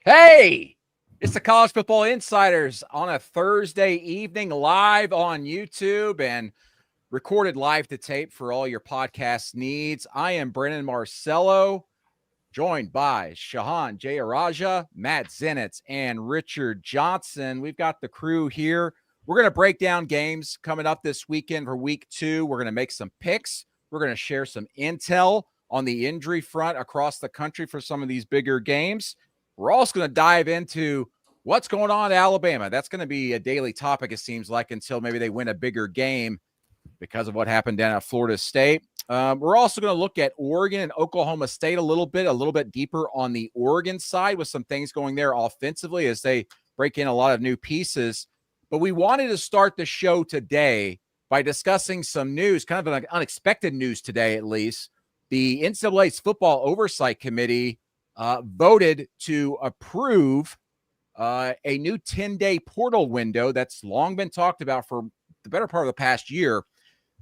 Hey, it's the College Football Insiders on a Thursday evening, live on YouTube and recorded live to tape for all your podcast needs. I am Brennan Marcello, joined by Shahan Jayaraja, Matt Zenitz, and Richard Johnson. We've got the crew here. We're going to break down games coming up this weekend for week 2. We're going to make some picks. We're going to share some intel on the injury front across the country for some of these bigger games. We're also going to dive into what's going on in Alabama. That's going to be a daily topic, it seems like, until maybe they win a bigger game because of what happened down at Florida State. We're also going to look at Oregon and Oklahoma State a little bit deeper on the Oregon side with some things going there offensively as they break in a lot of new pieces. But we wanted to start the show today by discussing some news, kind of an unexpected news today, at least. The NCAA's Football Oversight Committee voted to approve a new 10-day portal window that's long been talked about for the better part of the past year,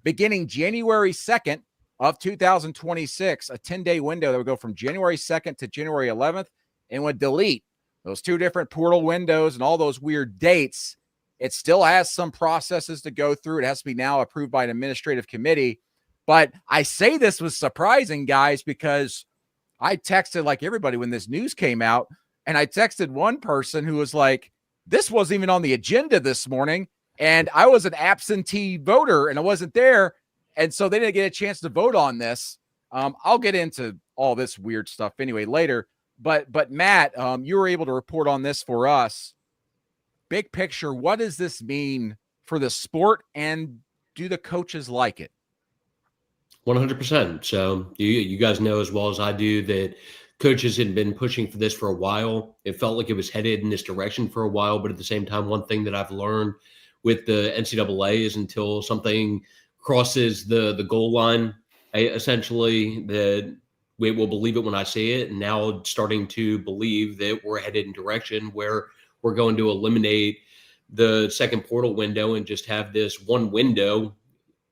beginning January 2nd of 2026, a 10-day window that would go from January 2nd to January 11th and would delete those two different portal windows and all those weird dates. It still has some processes to go through. It has to be now approved by an administrative committee. But I say this was surprising, guys, because I texted like everybody when this news came out, and I texted one person who was like, this wasn't even on the agenda this morning, and I was an absentee voter, and I wasn't there, and so they didn't get a chance to vote on this. I'll get into all this weird stuff anyway later, but Matt, you were able to report on this for us. Big picture, what does this mean for the sport, and do the coaches like it? 100%. So you guys know as well as I do that coaches had been pushing for this for a while. It felt like it was headed in this direction for a while, but at the same time, one thing that I've learned with the NCAA is until something crosses the goal line, essentially, that we will believe it when I see it. And now starting to believe that we're headed in direction where we're going to eliminate the second portal window and just have this one window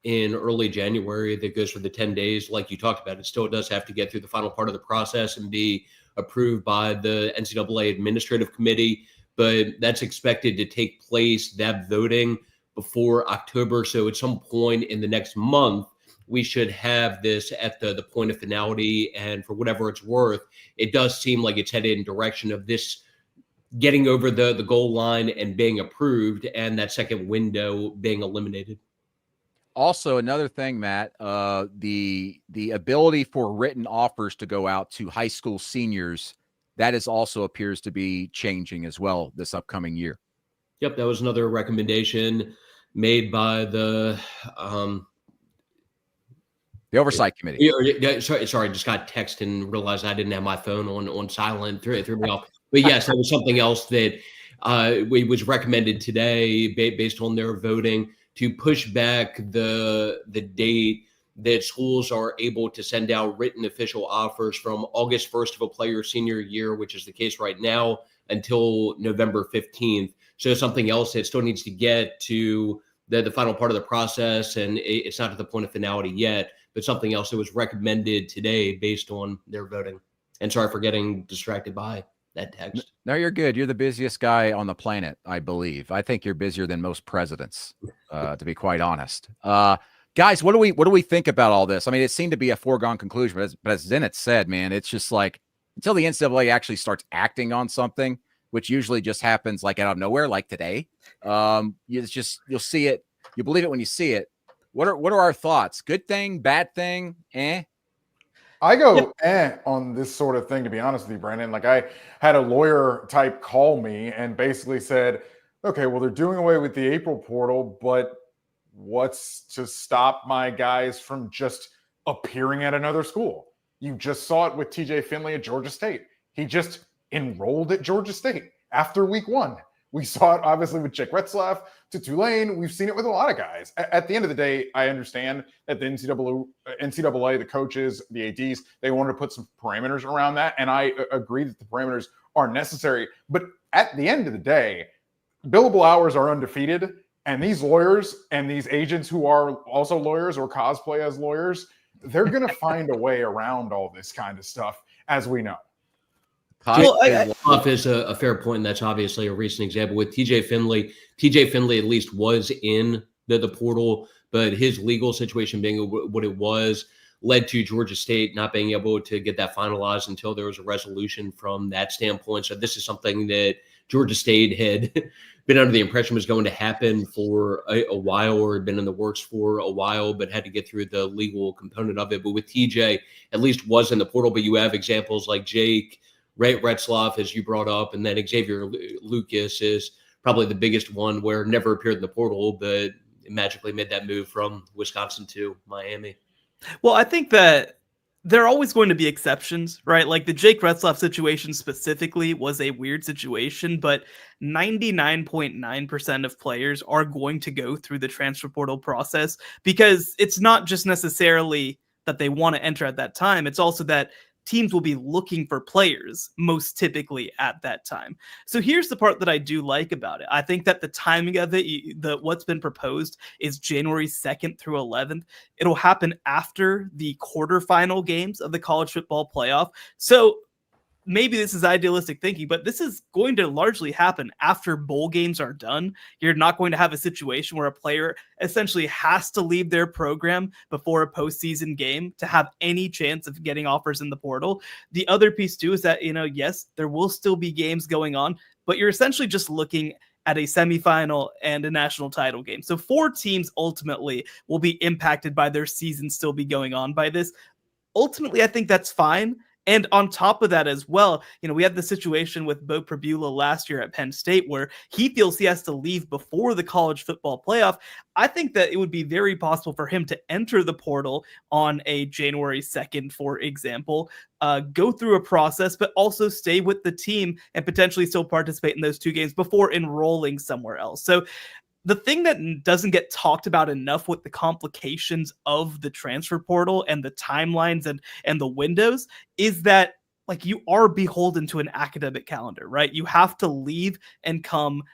in early January that goes for the 10 days. Like you talked about, it still does have to get through the final part of the process and be approved by the NCAA administrative committee, but that's expected to take place, that voting, before October. So at some point in the next month, we should have this at the point of finality. And for whatever it's worth, it does seem like it's headed in direction of this getting over the goal line and being approved, and that second window being eliminated. Also, another thing, Matt, the ability for written offers to go out to high school seniors, that is also appears to be changing as well this upcoming year. Yep, that was another recommendation made by the Oversight Committee. Sorry, just got text and realized I didn't have my phone on silent. Threw me off. But yes, that was something else that was recommended today based on their voting, to push back the date that schools are able to send out written official offers from August 1st of a player's senior year, which is the case right now, until November 15th. So something else that still needs to get to the final part of the process, and it's not at the point of finality yet, but something else that was recommended today based on their voting. And sorry for getting distracted by that text. No, you're good. You're the busiest guy on the planet, I believe. I think you're busier than most presidents, to be quite honest. Guys, what do we think about all this? I mean, it seemed to be a foregone conclusion, but as Zenitz said, man, it's just like until the NCAA actually starts acting on something, which usually just happens like out of nowhere, like today. You'll see it. You believe it when you see it. What are our thoughts? Good thing, bad thing, I go on this sort of thing, to be honest with you, Brandon. Like, I had a lawyer type call me and basically said, okay, well, they're doing away with the April portal, but what's to stop my guys from just appearing at another school? You just saw it with TJ Finley at Georgia State. He just enrolled at Georgia State after week 1. We saw it obviously with Jake Retzlaff to Tulane. We've seen it with a lot of guys. At the end of the day, I understand that the NCAA, the coaches, the ADs, they wanted to put some parameters around that. And I agree that the parameters are necessary. But at the end of the day, billable hours are undefeated. And these lawyers and these agents who are also lawyers or cosplay as lawyers, they're going to find a way around all this kind of stuff, as we know. Well, off is a fair point, and that's obviously a recent example with TJ Finley. TJ Finley at least was in the portal, but his legal situation being what it was led to Georgia State not being able to get that finalized until there was a resolution from that standpoint. So this is something that Georgia State had been under the impression was going to happen for a while, or had been in the works for a while, but had to get through the legal component of it. But with TJ, at least was in the portal, but you have examples like Jake Retzloff, as you brought up, and then Xavier Lucas is probably the biggest one, where never appeared in the portal, but magically made that move from Wisconsin to Miami. Well, I think that there are always going to be exceptions, right? Like the Jake Retzloff situation specifically was a weird situation, but 99.9% of players are going to go through the transfer portal process, because it's not just necessarily that they want to enter at that time. It's also that teams will be looking for players most typically at that time. So here's the part that I do like about it. I think that the timing of it, what's been proposed is January 2nd through 11th. It'll happen after the quarterfinal games of the college football playoff. So maybe this is idealistic thinking, but this is going to largely happen after bowl games are done. You're not going to have a situation where a player essentially has to leave their program before a postseason game to have any chance of getting offers in the portal. The other piece too is that, yes, there will still be games going on, but you're essentially just looking at a semifinal and a national title game. So 4 teams ultimately will be impacted by their season still be going on by this. Ultimately, I think that's fine. And on top of that as well, we had the situation with Bo Prabula last year at Penn State where he feels he has to leave before the college football playoff. I think that it would be very possible for him to enter the portal on a January 2nd, for example, go through a process, but also stay with the team and potentially still participate in those 2 games before enrolling somewhere else. So the thing that doesn't get talked about enough with the complications of the transfer portal and the timelines and the windows is that, like, you are beholden to an academic calendar, right? You have to leave and come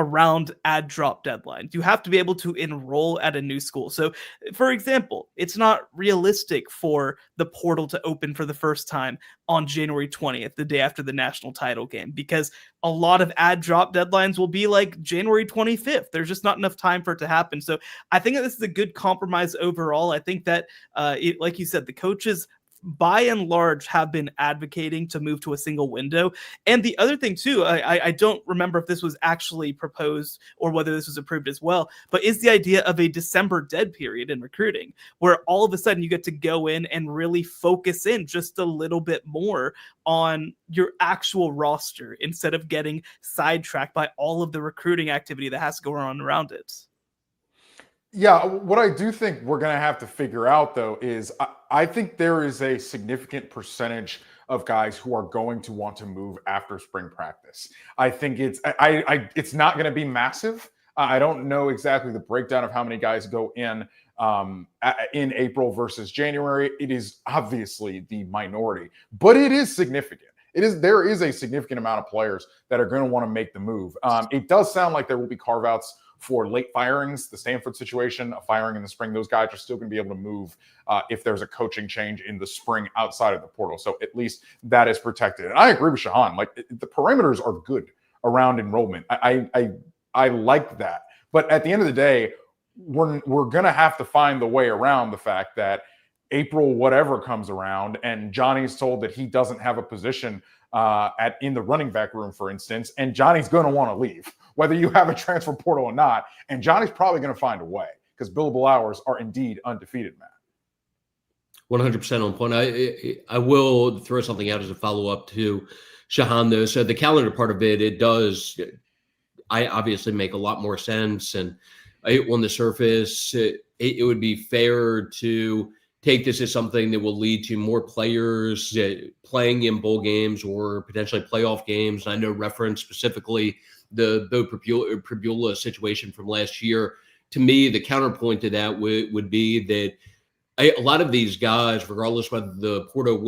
around add drop deadlines. You have to be able to enroll at a new school. So, for example, it's not realistic for the portal to open for the first time on January 20th, the day after the national title game, because a lot of add drop deadlines will be like January 25th. There's just not enough time for it to happen. So I think that this is a good compromise overall. I think that, like you said, the coaches by and large have been advocating to move to a single window. And the other thing too, I don't remember if this was actually proposed or whether this was approved as well, but is the idea of a December dead period in recruiting, where all of a sudden you get to go in and really focus in just a little bit more on your actual roster instead of getting sidetracked by all of the recruiting activity that has to go on around it. Yeah, what I do think we're going to have to figure out, though, is I think there is a significant percentage of guys who are going to want to move after spring practice. I think it's not going to be massive. I don't know exactly the breakdown of how many guys go in April versus January. It is obviously the minority, but it is significant. There is a significant amount of players that are going to want to make the move. It does sound like there will be carve-outs for late firings, the Stanford situation, a firing in the spring. Those guys are still going to be able to move if there's a coaching change in the spring outside of the portal. So at least that is protected. And I agree with Shahan. Like, the parameters are good around enrollment. I like that. But at the end of the day, we're going to have to find the way around the fact that April whatever comes around and Johnny's told that he doesn't have a position in the running back room, for instance, and Johnny's going to want to leave, whether you have a transfer portal or not. And Johnny's probably going to find a way, because billable hours are indeed undefeated, Matt. 100% on point. I will throw something out as a follow-up to Shahan, though. So the calendar part of it does, I obviously make a lot more sense. And on the surface, it would be fair to take this as something that will lead to more players playing in bowl games or potentially playoff games. I know reference specifically the Bo Prabula situation from last year. To me, the counterpoint to that would be that a lot of these guys, regardless whether the portal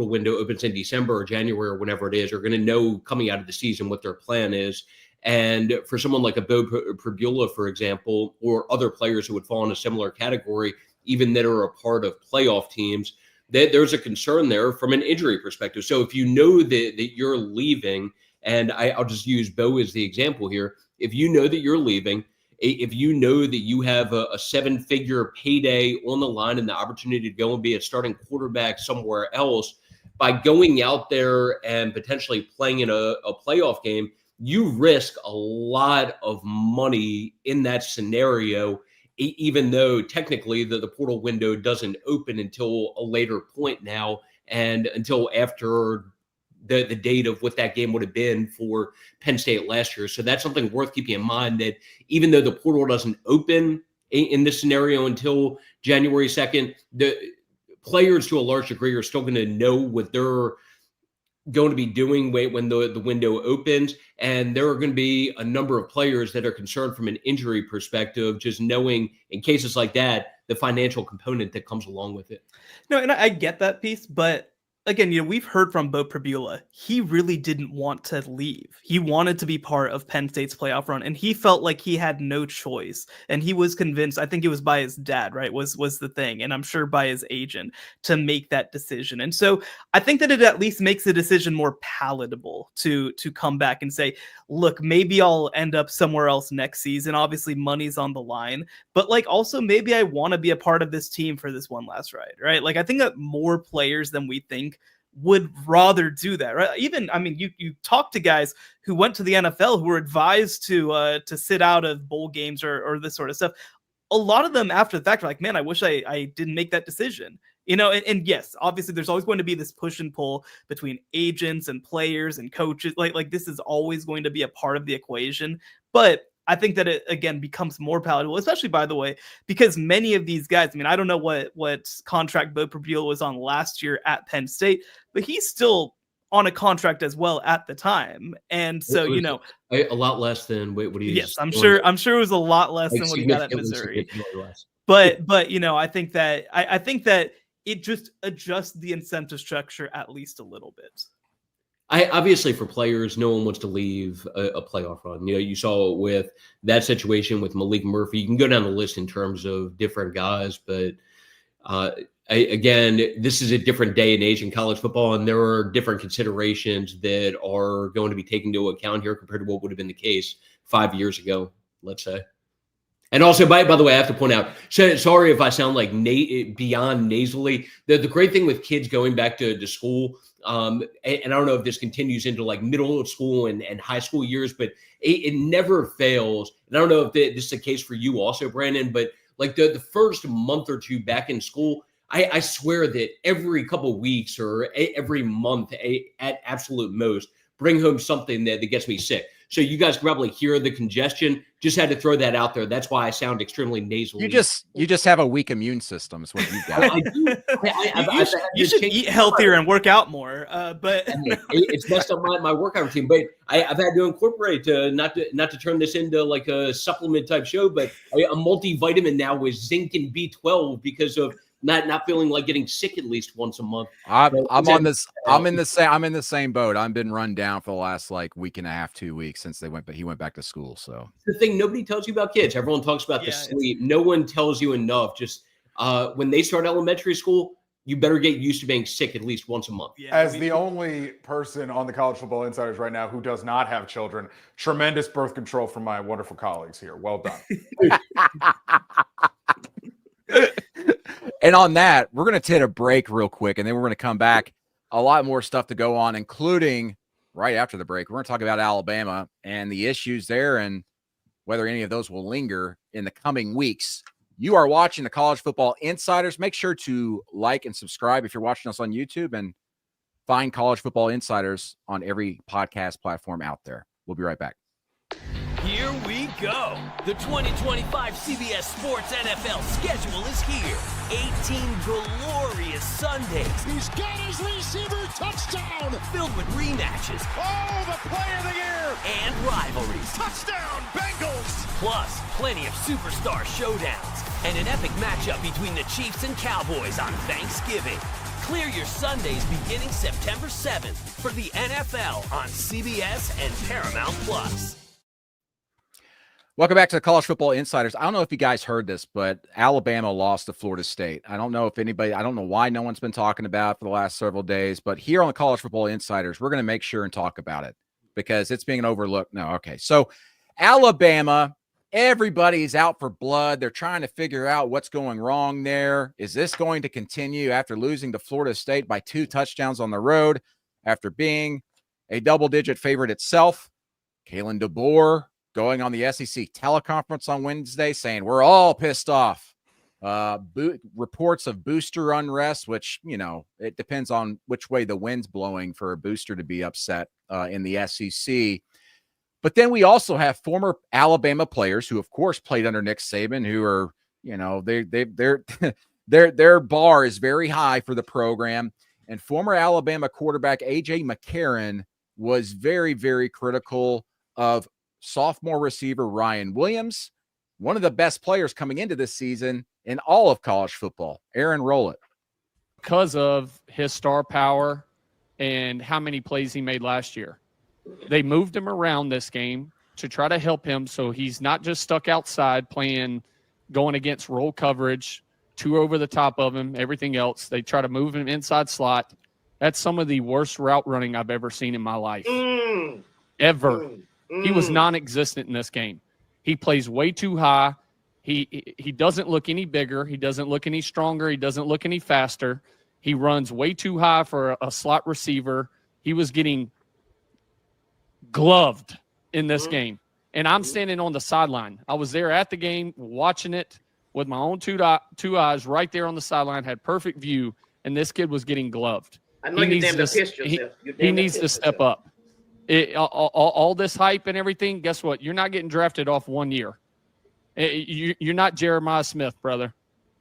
window opens in December or January or whenever it is, are going to know coming out of the season what their plan is. And for someone like a Bo Prabula, for example, or other players who would fall in a similar category, even that are a part of playoff teams, there's a concern there from an injury perspective. So if you know that you're leaving, and I'll just use Bo as the example here. If you know that you're leaving, if you know that you have a 7-figure payday on the line and the opportunity to go and be a starting quarterback somewhere else, by going out there and potentially playing in a playoff game, you risk a lot of money in that scenario, even though technically the portal window doesn't open until a later point now, and until after the date of what that game would have been for Penn State last year. So that's something worth keeping in mind, that even though the portal doesn't open in this scenario until January 2nd, the players to a large degree are still going to know what they're going to be doing when the window opens. And there are going to be a number of players that are concerned from an injury perspective, just knowing in cases like that, the financial component that comes along with it. No, and I get that piece, but again, we've heard from Bo Pribula. He really didn't want to leave. He wanted to be part of Penn State's playoff run, and he felt like he had no choice. And he was convinced, I think it was by his dad, right, was the thing, and I'm sure by his agent, to make that decision. And so I think that it at least makes the decision more palatable to come back and say, look, maybe I'll end up somewhere else next season. Obviously, money's on the line, but also maybe I want to be a part of this team for this one last ride, right? I think that more players than we think would rather do that, right? Even, you talk to guys who went to the NFL who were advised to sit out of bowl games or this sort of stuff. A lot of them after the fact are like, man, I wish I didn't make that decision. And yes, obviously there's always going to be this push and pull between agents and players and coaches. Like this is always going to be a part of the equation, but I think that it, again, becomes more palatable, especially, by the way, because many of these guys, I don't know what contract Bo Pribula was on last year at Penn State, but he's still on a contract as well at the time. And so, a lot less than what he is. Yes, I'm sure it was a lot less than what he got at Missouri. But I think that it just adjusts the incentive structure at least a little bit. Obviously, for players, no one wants to leave a playoff run. You saw it with that situation with Malik Murphy. You can go down the list in terms of different guys, but again, this is a different day and age in college football, and there are different considerations that are going to be taken into account here compared to what would have been the case 5 years ago, let's say. And also, by the way, I have to point out, sorry if I sound like beyond nasally. The great thing with kids going back to school, and I don't know if this continues into middle school and high school years, but it never fails. And I don't know if this is the case for you also, Brandon, but the first month or two back in school, I swear that every couple of weeks or every month at absolute most, bring home something that gets me sick. So you guys can probably hear the congestion. Just had to throw that out there. That's why I sound extremely nasal. You just have a weak immune system is what you've got. I do. You should eat healthier and work out more. But it's messed up my workout routine. But I've had to incorporate not to turn this into a supplement type show, but a multivitamin now with zinc and B12 because of not feeling like getting sick at least once a month. I'm in the same boat. I've been run down for the last week and a half, 2 weeks since he went back to school. So the thing nobody tells you about kids. Everyone talks about the sleep. No one tells you enough. Just when they start elementary school, you better get used to being sick at least once a month. As the only person on the College Football Insiders right now who does not have children, tremendous birth control from my wonderful colleagues here. Well done. And on that, we're going to take a break real quick, and then we're going to come back. A lot more stuff to go on, including right after the break. We're going to talk about Alabama and the issues there and whether any of those will linger in the coming weeks. You are watching the College Football Insiders. Make sure to like and subscribe if you're watching us on YouTube, and find College Football Insiders on every podcast platform out there. We'll be right back. Here we go. The 2025 CBS Sports NFL schedule is here. 18 glorious Sundays. He's got his receiver touchdown. Filled with rematches. Oh, the play of the year. And rivalries. Touchdown, Bengals. Plus, plenty of superstar showdowns. And an epic matchup between the Chiefs and Cowboys on Thanksgiving. Clear your Sundays beginning September 7th for the NFL on CBS and Paramount Plus. Welcome back to the College Football Insiders. I don't know if you guys heard this, but Alabama lost to Florida State. I don't know why no one's been talking about it for the last several days, but here on the College Football Insiders, we're going to make sure and talk about it because it's being overlooked. No, okay. So Alabama, everybody's out for blood. They're trying to figure out what's going wrong there. Is this going to continue after losing to Florida State by 2 touchdowns on the road after being a double-digit favorite itself? Kalen DeBoer going on the SEC teleconference on Wednesday saying we're all pissed off. Reports of booster unrest, which, it depends on which way the wind's blowing for a booster to be upset in the SEC. But then we also have former Alabama players who, of course, played under Nick Saban, who are, their bar is very high for the program. And former Alabama quarterback A.J. McCarron was very, very critical of sophomore receiver Ryan Williams, one of the best players coming into this season in all of college football. Aaron, roll it. Because of his star power and how many plays he made last year. They moved him around this game to try to help him so he's not just stuck outside going against roll coverage, 2 over the top of him, everything else. They try to move him inside slot. That's some of the worst route running I've ever seen in my life. Ever. He was non-existent in this game. He plays way too high. He doesn't look any bigger. He doesn't look any stronger. He doesn't look any faster. He runs way too high for a slot receiver. He was getting gloved in this game. And I'm standing on the sideline. I was there at the game watching it with my own two eyes right there on the sideline, had perfect view, and this kid was getting gloved. I know you damn pissed yourself. He needs to step up. All this hype and everything, guess what? You're not getting drafted off 1 year. You're not Jeremiah Smith, brother.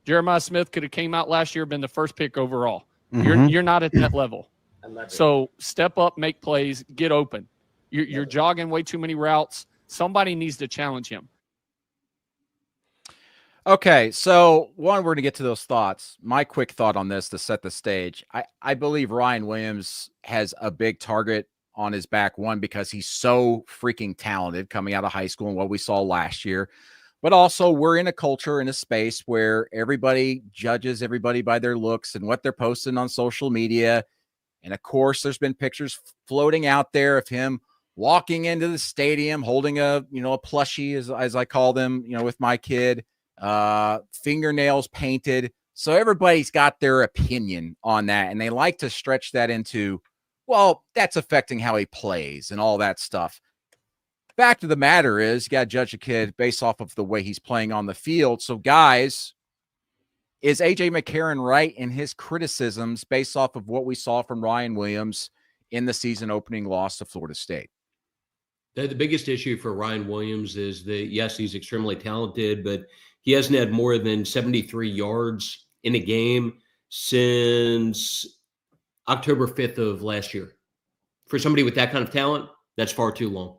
Jeremiah Smith could have came out last year, been the first pick overall. You're not at that level. So step up, make plays, get open. You're jogging way too many routes. Somebody needs to challenge him. Okay, so we're going to get to those thoughts. My quick thought on this to set the stage. I believe Ryan Williams has a big target on his back, one, because he's so freaking talented coming out of high school and what we saw last year. But also we're in a culture, in a space where everybody judges everybody by their looks and what they're posting on social media. And of course, there's been pictures floating out there of him walking into the stadium, holding a plushie, as I call them, with my kid, fingernails painted. So everybody's got their opinion on that. And they like to stretch that into, well, that's affecting how he plays and all that stuff. Fact of the matter is, you got to judge a kid based off of the way he's playing on the field. So, guys, is A.J. McCarron right in his criticisms based off of what we saw from Ryan Williams in the season opening loss to Florida State? The biggest issue for Ryan Williams is that, yes, he's extremely talented, but he hasn't had more than 73 yards in a game since October 5th of last year. For somebody with that kind of talent, that's far too long.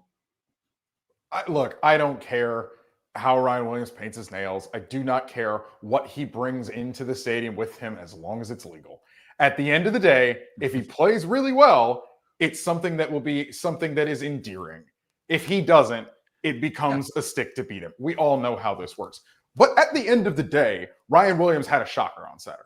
Look, I don't care how Ryan Williams paints his nails. I do not care what he brings into the stadium with him as long as it's legal. At the end of the day, if he plays really well, it's something that will be something that is endearing. If he doesn't, it becomes a stick to beat him. We all know how this works. But at the end of the day, Ryan Williams had a shocker on Saturday.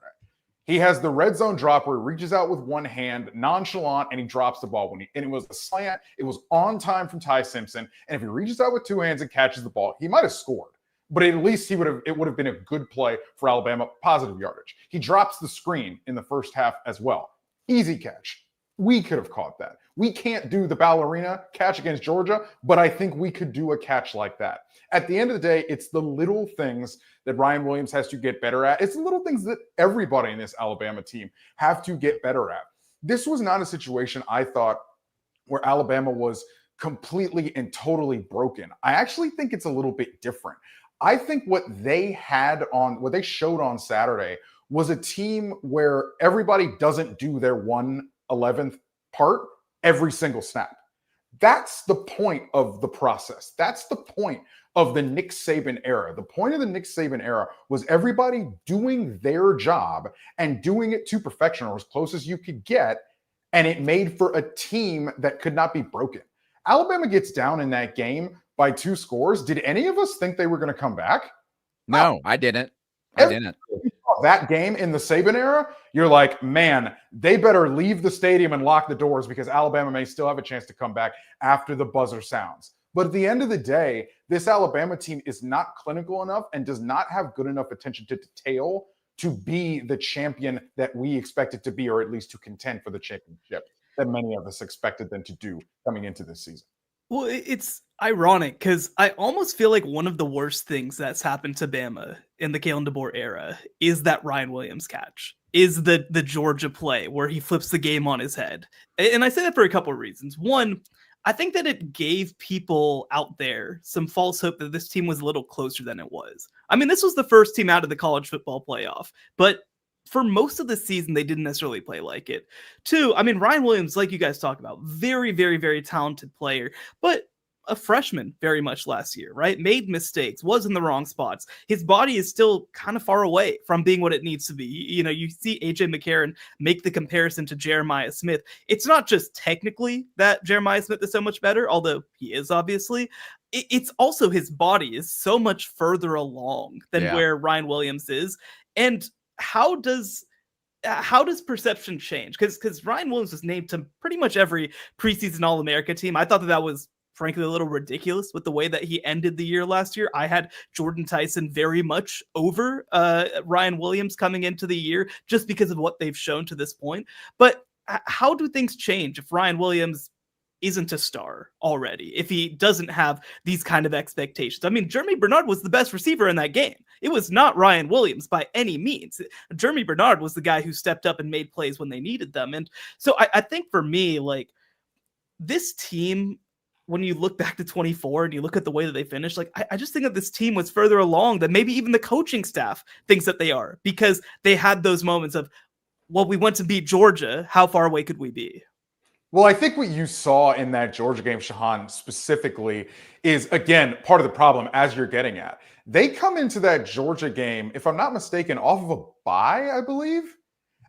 He has the red zone drop where he reaches out with one hand, nonchalant, and he drops the ball. And it was a slant. It was on time from Ty Simpson. And if he reaches out with 2 hands and catches the ball, he might have scored. But at least it would have been a good play for Alabama, positive yardage. He drops the screen in the first half as well. Easy catch. We could have caught that. We can't do the ballerina catch against Georgia, but I think we could do a catch like that. At the end of the day, it's the little things that Ryan Williams has to get better at. It's the little things that everybody in this Alabama team have to get better at. This was not a situation, I thought, where Alabama was completely and totally broken. I actually think it's a little bit different. I think what they showed on Saturday was a team where everybody doesn't do their 1/11th part every single snap. That's the point of the process. That's the point of the Nick Saban era. The point of the Nick Saban era was everybody doing their job and doing it to perfection, or as close as you could get, and it made for a team that could not be broken. Alabama gets down in that game, by 2 scores, did any of us think they were going to come back? No, I didn't. I didn't. That game in the Saban era, you're like, man, they better leave the stadium and lock the doors because Alabama may still have a chance to come back after the buzzer sounds. But at the end of the day, this Alabama team is not clinical enough and does not have good enough attention to detail to be the champion that we expect it to be, or at least to contend for the championship that many of us expected them to do coming into this season. Well, it's ironic because I almost feel like one of the worst things that's happened to Bama in the Kalen DeBoer era is that Ryan Williams catch, is the Georgia play where he flips the game on his head. And I say that for a couple of reasons. One, I think that it gave people out there some false hope that this team was a little closer than it was. I mean, this was the first team out of the college football playoff, but for most of the season, they didn't necessarily play like it. Two, I mean, Ryan Williams, like you guys talked about, very, very, very talented player, but a freshman very much last year, right? Made mistakes, was in the wrong spots. His body is still kind of far away from being what it needs to be. You know, you see AJ McCarron make the comparison to Jeremiah Smith. It's not just technically that Jeremiah Smith is so much better, although he is obviously. It's also his body is so much further along than where Ryan Williams is. And how does perception change? Because Ryan Williams was named to pretty much every preseason All-America team. I thought that was frankly a little ridiculous with the way that he ended the year last year. I had Jordan Tyson very much over Ryan Williams coming into the year just because of what they've shown to this point. But how do things change if Ryan Williams isn't a star already, if he doesn't have these kind of expectations? I mean, Jeremy Bernard was the best receiver in that game. It was not Ryan Williams by any means. Jeremy Bernard was the guy who stepped up and made plays when they needed them. And so I think for me, like, this team, when you look back to 24 and you look at the way that they finished, like, I just think that this team was further along than maybe even the coaching staff thinks that they are, because they had those moments of, well, we went to beat Georgia. How far away could we be? Well, I think what you saw in that Georgia game, Shahan, specifically, is, again, part of the problem, as you're getting at. They come into that Georgia game, if I'm not mistaken, off of a bye, I believe.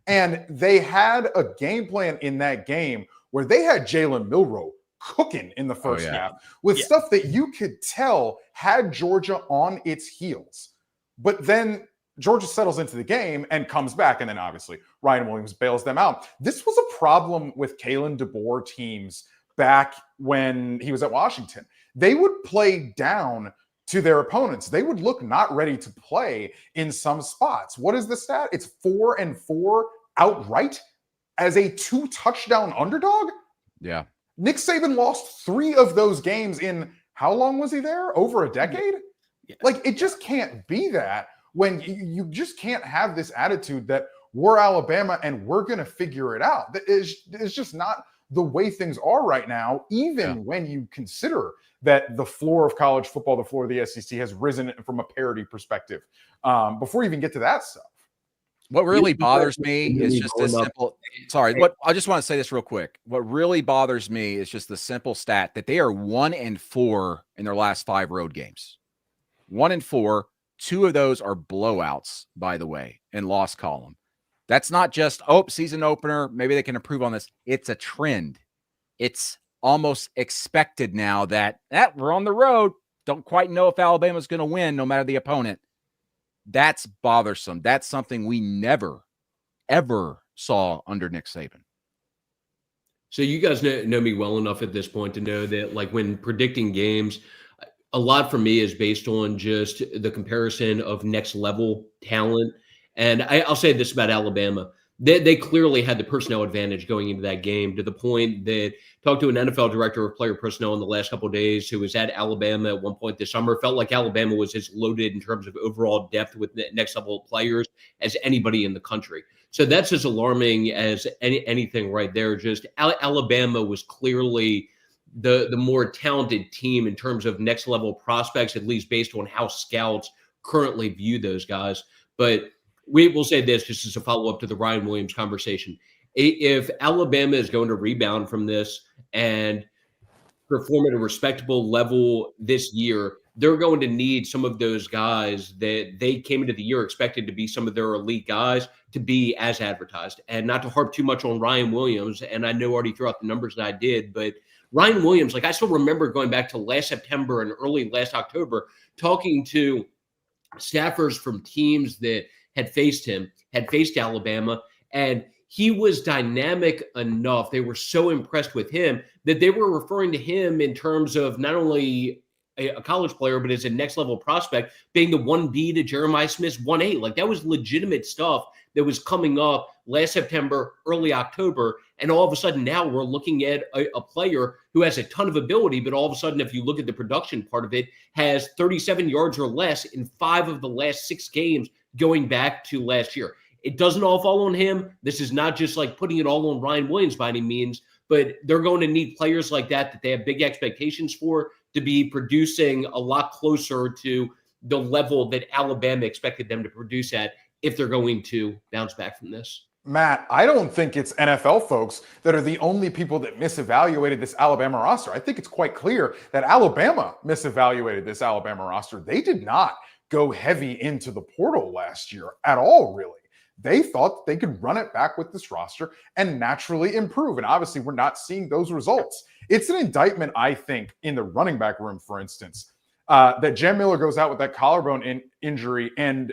And they had a game plan in that game where they had Jalen Milroe cooking in the first half with stuff that you could tell had Georgia on its heels. But then Georgia settles into the game and comes back, and then obviously Ryan Williams bails them out. This was a problem with Kalen DeBoer teams back when he was at Washington. They would play down to their opponents. They would look not ready to play in some spots. What is the stat? It's 4-4 outright as a 2-touchdown underdog? Yeah. Nick Saban lost 3 of those games in, how long was he there? Over a decade? Yeah. Like, it just can't be that. When you just can't have this attitude that we're Alabama and we're going to figure it out. It's just not the way things are right now, even when you consider that the floor of college football, the floor of the SEC, has risen from a parity perspective. Before you even get to that stuff. What really bothers me is just this simple. Sorry, I just want to say this real quick. What really bothers me is just the simple stat that they are 1-4 in their last 5 road games. 1-4. 2 of those are blowouts, by the way, in loss column. That's not just, season opener, maybe they can improve on this. It's a trend. It's almost expected now that we're on the road. Don't quite know if Alabama's going to win no matter the opponent. That's bothersome. That's something we never, ever saw under Nick Saban. So you guys know me well enough at this point to know that, like, when predicting games, a lot for me is based on just the comparison of next level talent. And I'll say this about Alabama. They clearly had the personnel advantage going into that game, to the point that talked to an NFL director of player personnel in the last couple of days who was at Alabama at one point this summer. Felt like Alabama was as loaded in terms of overall depth with the next level players as anybody in the country. So that's as alarming as anything right there. Just Alabama was clearly the more talented team in terms of next level prospects, at least based on how scouts currently view those guys. But we will say this just as a follow-up to the Ryan Williams conversation. If Alabama is going to rebound from this and perform at a respectable level this year, they're going to need some of those guys that they came into the year expected to be some of their elite guys to be as advertised. And not to harp too much on Ryan Williams, and I know already threw out the numbers that I did, but Ryan Williams, like I still remember going back to last September and early last October, talking to staffers from teams that had faced him, had faced Alabama, and he was dynamic enough. They were so impressed with him that they were referring to him in terms of not only a college player, but as a next level prospect, being the 1B to Jeremiah Smith's 1A. Like that was legitimate stuff that was coming up last September, early October. And all of a sudden now we're looking at a player who has a ton of ability, but all of a sudden, if you look at the production part of it, has 37 yards or less in 5 of the last 6 games going back to last year. It doesn't all fall on him. This is not just like putting it all on Ryan Williams by any means, but they're going to need players like that they have big expectations for to be producing a lot closer to the level that Alabama expected them to produce at if they're going to bounce back from this. Matt, I don't think it's NFL folks that are the only people that misevaluated this Alabama roster. I think it's quite clear that Alabama misevaluated this Alabama roster. They did not go heavy into the portal last year at all, really. They thought they could run it back with this roster and naturally improve. And obviously, we're not seeing those results. It's an indictment, I think, in the running back room, for instance, that Jem Miller goes out with that collarbone injury, and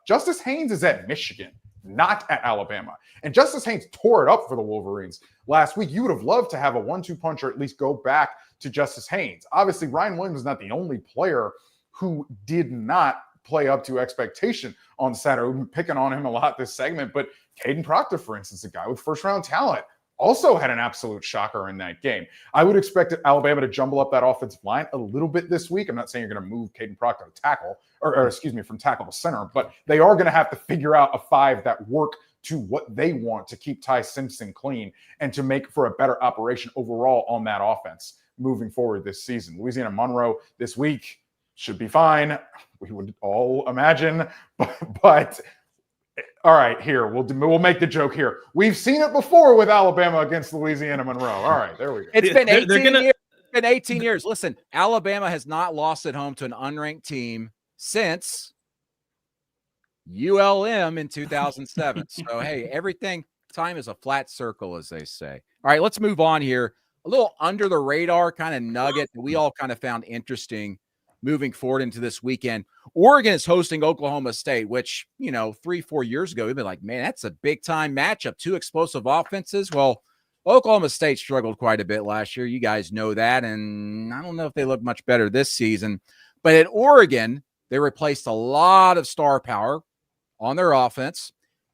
Justice Haynes is at Michigan, not at Alabama. And Justice Haynes tore it up for the Wolverines last week. You would have loved to have a 1-2 punch or at least go back to Justice Haynes. Obviously, Ryan Williams is not the only player who did not play up to expectation on Saturday. We've been picking on him a lot this segment, but Caden Proctor, for instance, a guy with first-round talent, also had an absolute shocker in that game. I would expect Alabama to jumble up that offensive line a little bit this week. I'm not saying you're going to move Caden Proctor to tackle, or excuse me, from tackle to center, but they are going to have to figure out a 5 that work to what they want to keep Ty Simpson clean and to make for a better operation overall on that offense moving forward this season. Louisiana Monroe this week should be fine, we would all imagine, but all right, here, we'll make the joke here. We've seen it before with Alabama against Louisiana Monroe. All right, there we go. It's been 18 years. It's been 18 years. Listen, Alabama has not lost at home to an unranked team since ULM in 2007. So, hey, time is a flat circle, as they say. All right, let's move on here. A little under the radar kind of nugget that we all kind of found interesting moving forward into this weekend. Oregon is hosting Oklahoma State, which, 3-4 years ago, we've been like, man, that's a big time matchup. 2 explosive offenses. Well, Oklahoma State struggled quite a bit last year. You guys know that. And I don't know if they look much better this season. But at Oregon, they replaced a lot of star power on their offense,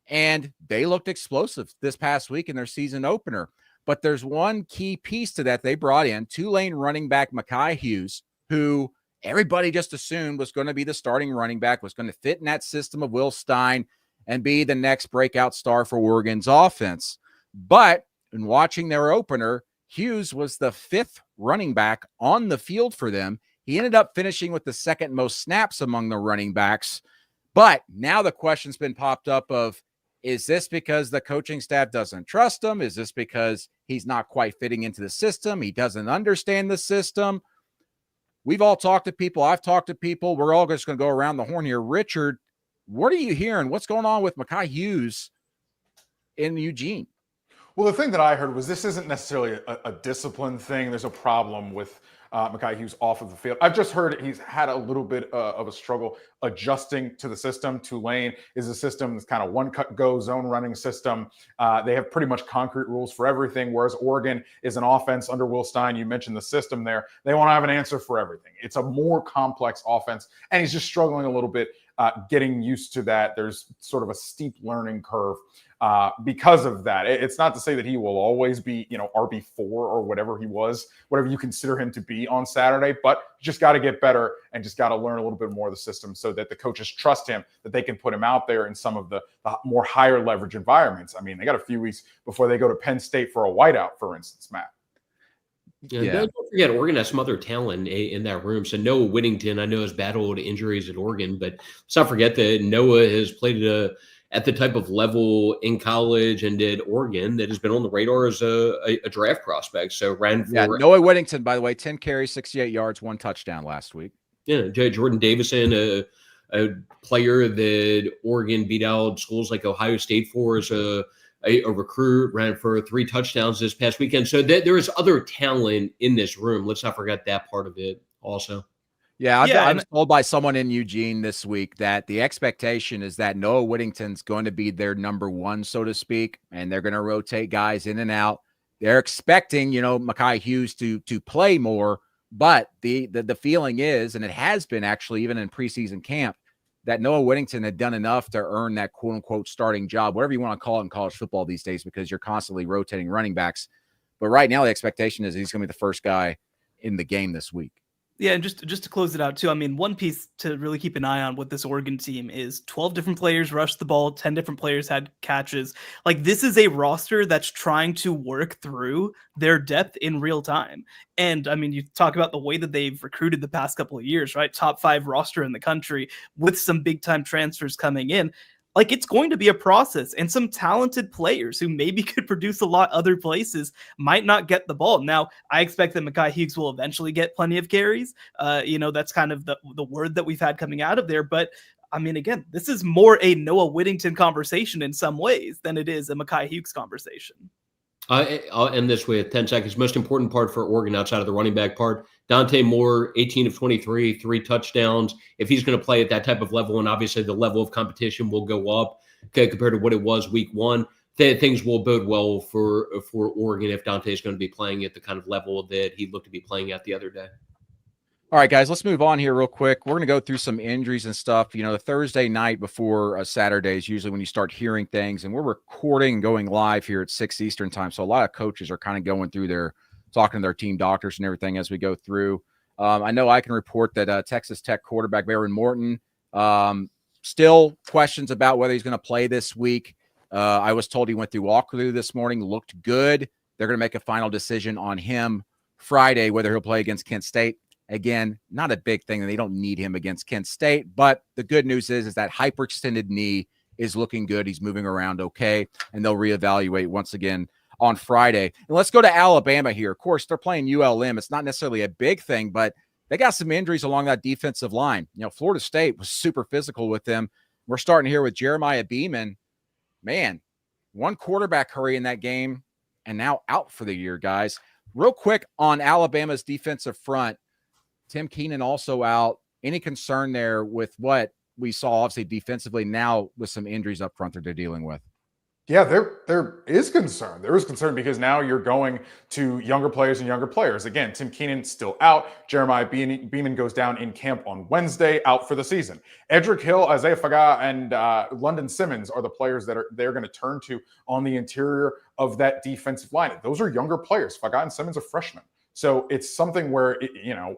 and they looked explosive this past week in their season opener. But there's one key piece to that they brought in, Tulane running back Makhi Hughes, who everybody just assumed was going to be the starting running back, was going to fit in that system of Will Stein and be the next breakout star for Oregon's offense. But in watching their opener, Hughes was the 5th running back on the field for them. He ended up finishing with the 2nd most snaps among the running backs. But now the question's been popped up of, is this because the coaching staff doesn't trust him? Is this because he's not quite fitting into the system? He doesn't understand the system? We've all talked to people. I've talked to people. We're all just going to go around the horn here. Richard, what are you hearing? What's going on with Makhi Hughes in Eugene? Well, the thing that I heard was this isn't necessarily a discipline thing. There's a problem with Makhi Hughes off of the field. I've just heard he's had a little bit of a struggle adjusting to the system. Tulane is a system that's kind of one-cut-go zone running system. They have pretty much concrete rules for everything, whereas Oregon is an offense under Will Stein. You mentioned the system there. They want to have an answer for everything. It's a more complex offense, and he's just struggling a little bit getting used to that. There's sort of a steep learning curve because of that. It's not to say that he will always be, RB4 or whatever he was, whatever you consider him to be on Saturday, but just got to get better and just got to learn a little bit more of the system so that the coaches trust him, that they can put him out there in some of the more higher leverage environments. I mean, they got a few weeks before they go to Penn State for a whiteout, for instance, Matt. Yeah. Don't forget, Oregon has some other talent in that room. So Noah Whittington, I know, has battled injuries at Oregon, but let's not forget that Noah has played at the type of level in college and at Oregon that has been on the radar as a draft prospect. So ran for Noah Whittington, by the way, 10 carries, 68 yards, 1 touchdown last week. Jordan Davison, a player that Oregon beat out schools like Ohio State for, is a recruit, ran for 3 touchdowns this past weekend. So there is other talent in this room. Let's not forget that part of it also. Yeah, I was told by someone in Eugene this week that the expectation is that Noah Whittington's going to be their number 1, so to speak, and they're going to rotate guys in and out. They're expecting, Makhi Hughes to play more, but the feeling is, and it has been actually even in preseason camp, that Noah Whittington had done enough to earn that quote-unquote starting job, whatever you want to call it in college football these days, because you're constantly rotating running backs. But right now the expectation is he's going to be the first guy in the game this week. Yeah, and just to close it out too, I mean, one piece to really keep an eye on with this Oregon team is 12 different players rushed the ball, 10 different players had catches. Like, this is a roster that's trying to work through their depth in real time. And I mean, you talk about the way that they've recruited the past couple of years, right? Top 5 roster in the country with some big time transfers coming in. Like, it's going to be a process, and some talented players who maybe could produce a lot other places might not get the ball. Now, I expect that Makhi Hughes will eventually get plenty of carries. That's kind of the word that we've had coming out of there. But I mean, again, this is more a Noah Whittington conversation in some ways than it is a Makhi Hughes conversation. I'll end this with 10 seconds. Most important part for Oregon outside of the running back part, Dante Moore, 18 of 23, 3 touchdowns. If he's going to play at that type of level, and obviously the level of competition will go up compared to what it was week 1, things will bode well for Oregon if Dante is going to be playing at the kind of level that he looked to be playing at the other day. All right, guys, let's move on here real quick. We're going to go through some injuries and stuff. The Thursday night before Saturday is usually when you start hearing things, and we're recording and going live here at 6 Eastern time. So a lot of coaches are kind of going through talking to their team doctors and everything as we go through. I know I can report that Texas Tech quarterback Baron Morton, still questions about whether he's going to play this week. I was told he went through walkthrough this morning, looked good. They're going to make a final decision on him Friday, whether he'll play against Kent State. Again, not a big thing, and they don't need him against Kent State. But the good news is that hyperextended knee is looking good. He's moving around okay, and they'll reevaluate once again on Friday. And let's go to Alabama here. Of course, they're playing ULM. It's not necessarily a big thing, but they got some injuries along that defensive line. Florida State was super physical with them. We're starting here with Jeremiah Beeman. Man, 1 quarterback hurry in that game, and now out for the year, guys. Real quick on Alabama's defensive front, Tim Keenan also out. Any concern there with what we saw, obviously, defensively now with some injuries up front that they're dealing with? Yeah, there is concern. There is concern because now you're going to younger players and younger players. Again, Tim Keenan still out. Jeremiah Beeman goes down in camp on Wednesday, out for the season. Edric Hill, Isaiah Faga, and London Simmons are the players that they're going to turn to on the interior of that defensive line. Those are younger players. Faga and Simmons are freshmen. So it's something where,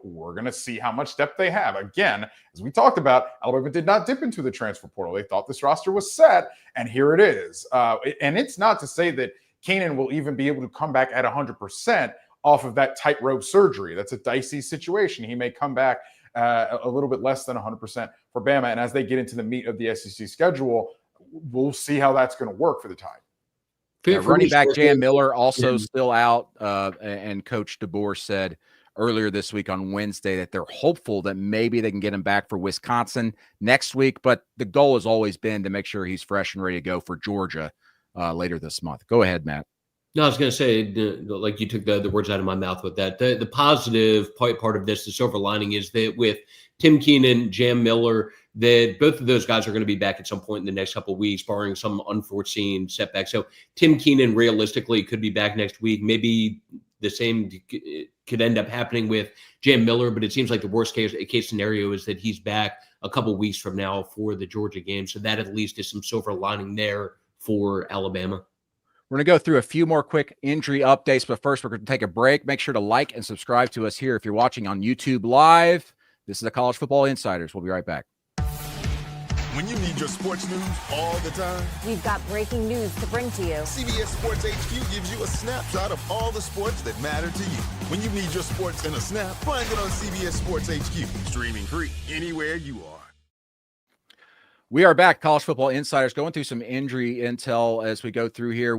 we're going to see how much depth they have. Again, as we talked about, Alabama did not dip into the transfer portal. They thought this roster was set, and here it is. And it's not to say that Keenan will even be able to come back at 100% off of that tightrope surgery. That's a dicey situation. He may come back a little bit less than 100% for Bama. And as they get into the meat of the SEC schedule, we'll see how that's going to work for the Tide. Running back Jan Miller also still out, and Coach DeBoer said earlier this week on Wednesday that they're hopeful that maybe they can get him back for Wisconsin next week, but the goal has always been to make sure he's fresh and ready to go for Georgia later this month. Go ahead, Matt. No, I was going to say, like you took the words out of my mouth with that. The positive part of this, the silver lining, is that with Tim Keenan, Jam Miller, that both of those guys are going to be back at some point in the next couple of weeks, barring some unforeseen setback. So Tim Keenan realistically could be back next week. Maybe the same could end up happening with Jam Miller, but it seems like the worst case scenario is that he's back a couple of weeks from now for the Georgia game. So that at least is some silver lining there for Alabama. We're going to go through a few more quick injury updates, but first we're going to take a break. Make sure to like and subscribe to us here if you're watching on YouTube Live. This is the College Football Insiders. We'll be right back. When you need your sports news all the time, we've got breaking news to bring to you. CBS Sports HQ gives you a snapshot of all the sports that matter to you. When you need your sports in a snap, find it on CBS Sports HQ, streaming free anywhere you are. We are back, College Football Insiders, going through some injury intel as we go through here.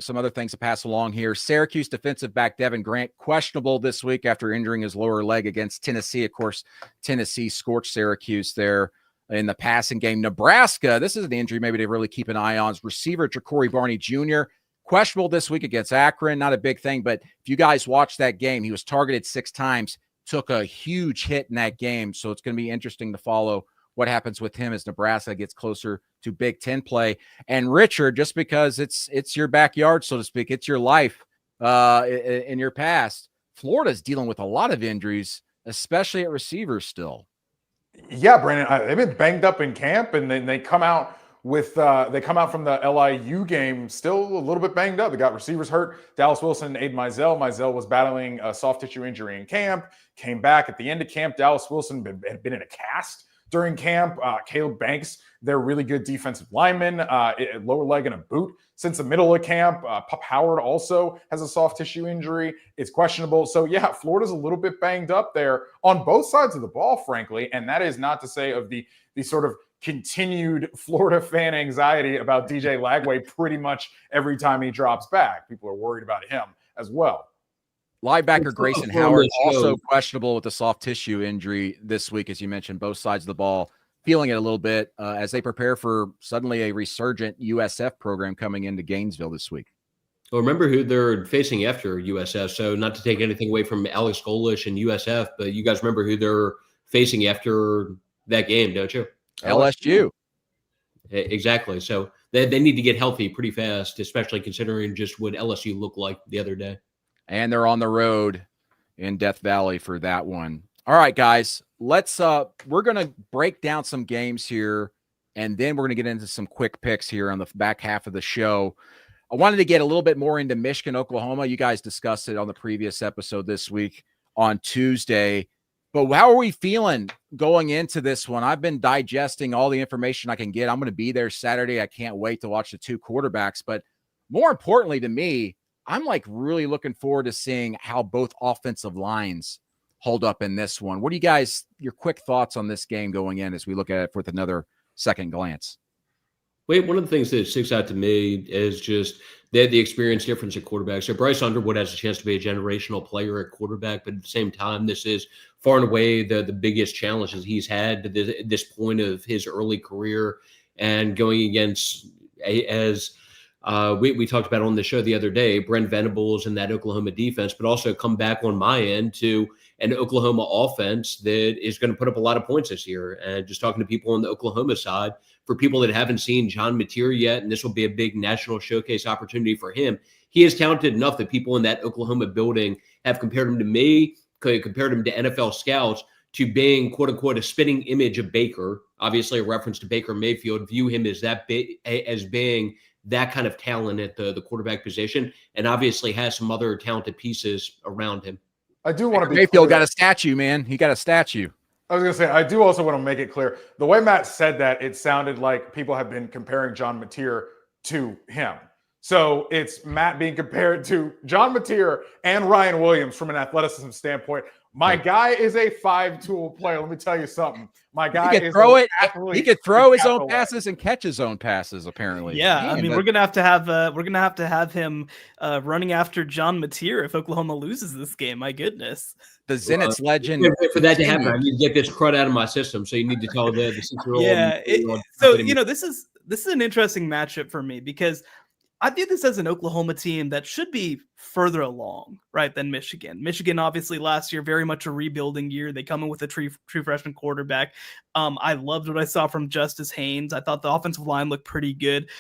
Some other things to pass along here. Syracuse defensive back Devin Grant, questionable this week after injuring his lower leg against Tennessee. Of course, Tennessee scorched Syracuse there in the passing game. Nebraska, this is an injury maybe to really keep an eye on. Receiver Ja'Cory Barney Jr., questionable this week against Akron. Not a big thing, but if you guys watched that game, he was targeted 6 times, took a huge hit in that game. So it's going to be interesting to follow what happens with him as Nebraska gets closer to Big Ten play. And Richard, just because it's your backyard, so to speak, it's your life in your past, Florida's dealing with a lot of injuries, especially at receivers still. Yeah, Brandon, they've been banged up in camp, and then they come out from the LIU game still a little bit banged up. They got receivers hurt. Dallas Wilson and Aiden Mizell. Mizell was battling a soft tissue injury in camp, came back at the end of camp. Dallas Wilson had been in a cast during camp. Caleb Banks, they're really good defensive linemen, lower leg and a boot since the middle of camp. Pup Howard also has a soft tissue injury. It's questionable. So, yeah, Florida's a little bit banged up there on both sides of the ball, frankly. And that is not to say of the sort of continued Florida fan anxiety about DJ Lagway pretty much every time he drops back. People are worried about him as well. Linebacker Grayson Howard also questionable with a soft tissue injury this week, as you mentioned, both sides of the ball feeling it a little bit as they prepare for suddenly a resurgent USF program coming into Gainesville this week. Well, remember who they're facing after USF. So not to take anything away from Alex Golish and USF, but you guys remember who they're facing after that game, don't you? LSU. Exactly. So they need to get healthy pretty fast, especially considering just what LSU looked like the other day. And they're on the road in Death Valley for that one. All right, guys, we're going to break down some games here, and then we're going to get into some quick picks here on the back half of the show. I wanted to get a little bit more into Michigan, Oklahoma. You guys discussed it on the previous episode this week on Tuesday. But how are we feeling going into this one? I've been digesting all the information I can get. I'm going to be there Saturday. I can't wait to watch the 2 quarterbacks. But more importantly to me, I'm really looking forward to seeing how both offensive lines hold up in this one. What do you guys, your quick thoughts on this game going in as we look at it with another second glance? Wait, one of the things that sticks out to me is just the experience difference at quarterback. So Bryce Underwood has a chance to be a generational player at quarterback, but at the same time, this is far and away the biggest challenges he's had at this point of his early career, and going against, as we talked about on the show the other day, Brent Venables and that Oklahoma defense, but also come back on my end to an Oklahoma offense that is going to put up a lot of points this year. And just talking to people on the Oklahoma side, for people that haven't seen John Mateer yet, and this will be a big national showcase opportunity for him, he is talented enough that people in that Oklahoma building have compared him to me, compared him to NFL scouts, to being, quote unquote, a spitting image of Baker, obviously a reference to Baker Mayfield, view him as as being that kind of talent at the quarterback position, and obviously has some other talented pieces around him. I do want to be Mayfield got a statue, man. He got a statue. I was going to say, I do also want to make it clear. The way Matt said that, it sounded like people have been comparing John Mateer to him. So it's Matt being compared to John Mateer and Ryan Williams from an athleticism standpoint. My guy is a 5-tool player. Let me tell you something. My guy is throw it. He could throw his own passes and catch his own passes. Apparently, yeah. Man, I mean, we're gonna have to have him running after John Mateer if Oklahoma loses this game. My goodness, the Zenitz legend. For that to happen, I need to get this crud out of my system. So you need to tell the 6-year-old. Yeah. So this is an interesting matchup for me because I view this as an Oklahoma team that should be further along, right, than Michigan. Michigan, obviously, last year, very much a rebuilding year. They come in with a true freshman quarterback. I loved what I saw from Justice Haynes. I thought the offensive line looked pretty good.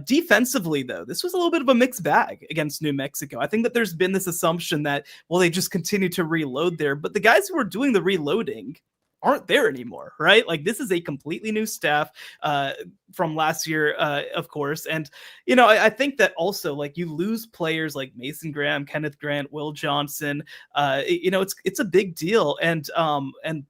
Defensively, though, this was a little bit of a mixed bag against New Mexico. I think that there's been this assumption that, well, they just continue to reload there. But the guys who are doing the reloading aren't there anymore, right? Like, this is a completely new staff from last year, of course. And, I think that also, like, you lose players like Mason Graham, Kenneth Grant, Will Johnson. It's a big deal. And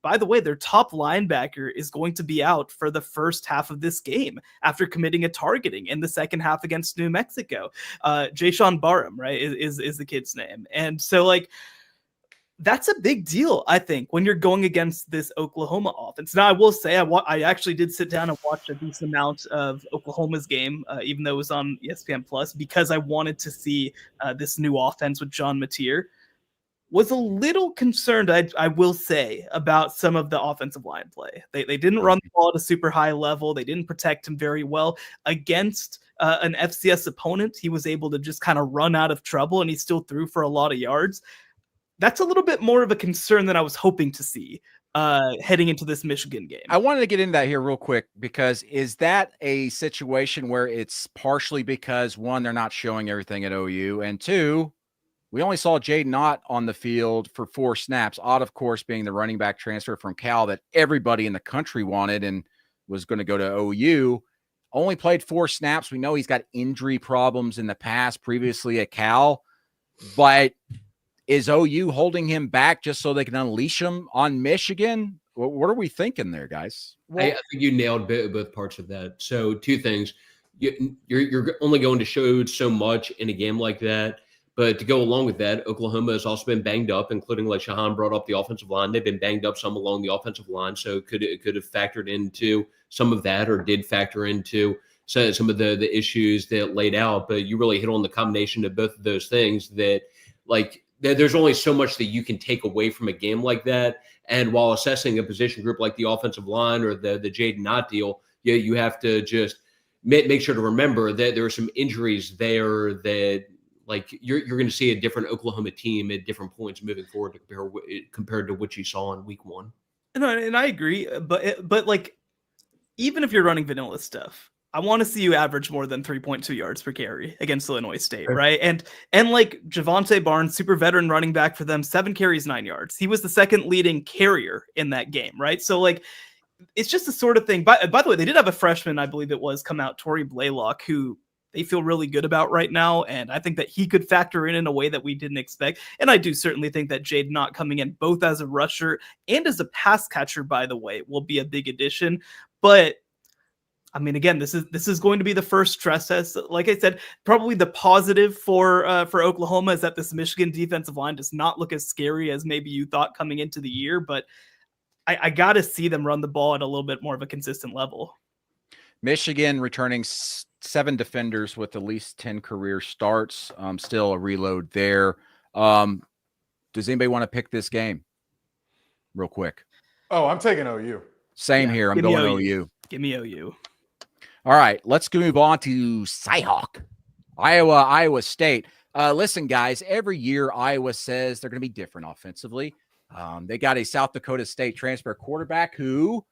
by the way, their top linebacker is going to be out for the first half of this game after committing a targeting in the second half against New Mexico. Jayshon Barham, right, is the kid's name. And so, like, that's a big deal, I think, when you're going against this Oklahoma offense. Now, I will say I actually did sit down and watch a decent amount of Oklahoma's game, even though it was on ESPN Plus, because I wanted to see this new offense with John Mateer. Was a little concerned, I will say, about some of the offensive line play. They didn't run the ball at a super high level. They didn't protect him very well. Against an FCS opponent, he was able to just kind of run out of trouble, and he still threw for a lot of yards. That's a little bit more of a concern than I was hoping to see heading into this Michigan game. I wanted to get into that here real quick, because is that a situation where it's partially because, one, they're not showing everything at OU, and two, we only saw Jaden Ott on the field for 4 snaps. Ott, of course, being the running back transfer from Cal that everybody in the country wanted and was going to go to OU. Only played 4 snaps. We know he's got injury problems in the past, previously at Cal. But is OU holding him back just so they can unleash him on Michigan? What are we thinking there, guys? Well, I think you nailed both parts of that. So 2 things. You're only going to show so much in a game like that. But to go along with that, Oklahoma has also been banged up, including, like Shahan brought up, the offensive line. They've been banged up some along the offensive line. So it could have factored into some of that, or did factor into some of the issues that laid out. But you really hit on the combination of both of those things, that like there's only so much that you can take away from a game like that. And while assessing a position group like the offensive line or the Jaden Ott deal, you have to just make sure to remember that there are some injuries there that, like, you're going to see a different Oklahoma team at different points moving forward compared to what you saw in week 1. And I agree, but like, even if you're running vanilla stuff, I want to see you average more than 3.2 yards per carry against Illinois State, right? And like Javonte Barnes, super veteran running back for them, 7 carries, 9 yards. He was the second leading carrier in that game, right? So like, it's just the sort of thing. By the way, they did have a freshman, I believe it was, come out, Torrey Blaylock, who they feel really good about right now. And I think that he could factor in a way that we didn't expect. And I do certainly think that Jaden Ott coming in both as a rusher and as a pass catcher, by the way, will be a big addition. But I mean, again, this is going to be the first stress test. Like I said, probably the positive for Oklahoma is that this Michigan defensive line does not look as scary as maybe you thought coming into the year. But I got to see them run the ball at a little bit more of a consistent level. Michigan returning 7 defenders with at least 10 career starts. Still a reload there. Does anybody want to pick this game real quick? Oh, I'm taking OU. Same here. I'm going OU. Give me OU. All right, let's move on to Cyhawk, Iowa State. Listen, guys, every year Iowa says they're going to be different offensively. They got a South Dakota State transfer quarterback who,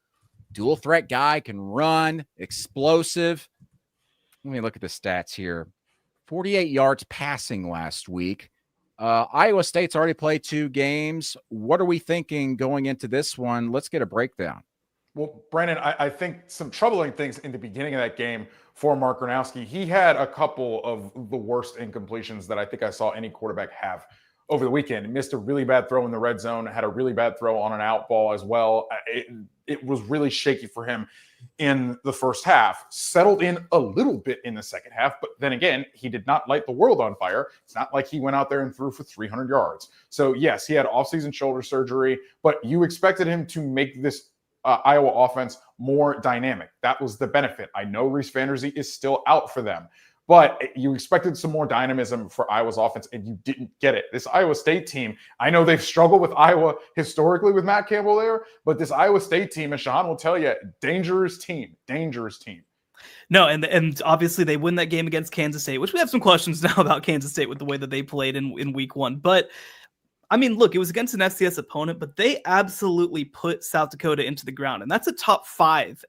dual threat guy, can run, explosive. Let me look at the stats here. 48 yards passing last week. Iowa State's already played 2 games. What are we thinking going into this one? Let's get a breakdown. Well, Brandon, I think some troubling things in the beginning of that game for Mark Gronowski. He had a couple of the worst incompletions that I think I saw any quarterback have over the weekend. He missed a really bad throw in the red zone, had a really bad throw on an out ball as well. It was really shaky for him in the first half, settled in a little bit in the second half, but then again, he did not light the world on fire. It's not like he went out there and threw for 300 yards. So yes, he had offseason shoulder surgery, but you expected him to make this Iowa offense more dynamic. That was the benefit. I know Reese Vanderzee is still out for them, but you expected some more dynamism for Iowa's offense, and you didn't get it. This Iowa State team, I know they've struggled with Iowa historically with Matt Campbell there, but this Iowa State team, as Shahan will tell you, dangerous team. No, and obviously they win that game against Kansas State, which we have some questions now about Kansas State with the way that they played in week 1. But I mean, look, it was against an FCS opponent, but they absolutely put South Dakota into the ground. And that's a top 5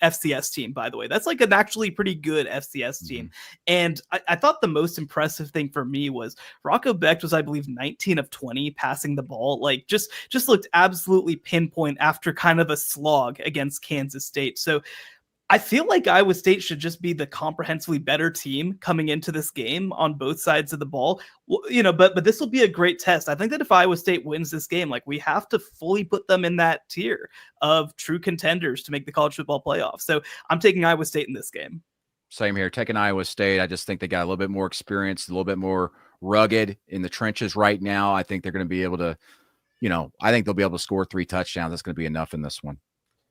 FCS team, by the way. That's like an actually pretty good FCS team. And I thought the most impressive thing for me was Rocco Becht was, I believe, 19 of 20 passing the ball. Like just looked absolutely pinpoint after kind of a slog against Kansas State. So I feel like Iowa State should just be the comprehensively better team coming into this game on both sides of the ball. You know, but this will be a great test. I think that if Iowa State wins this game, like, we have to fully put them in that tier of true contenders to make the college football playoff. So I'm taking Iowa State in this game. Same here. Taking Iowa State. I just think they got a little bit more experience, a little bit more rugged in the trenches right now. I think they're going to be able to I think they'll be able to score 3 touchdowns. That's going to be enough in this one.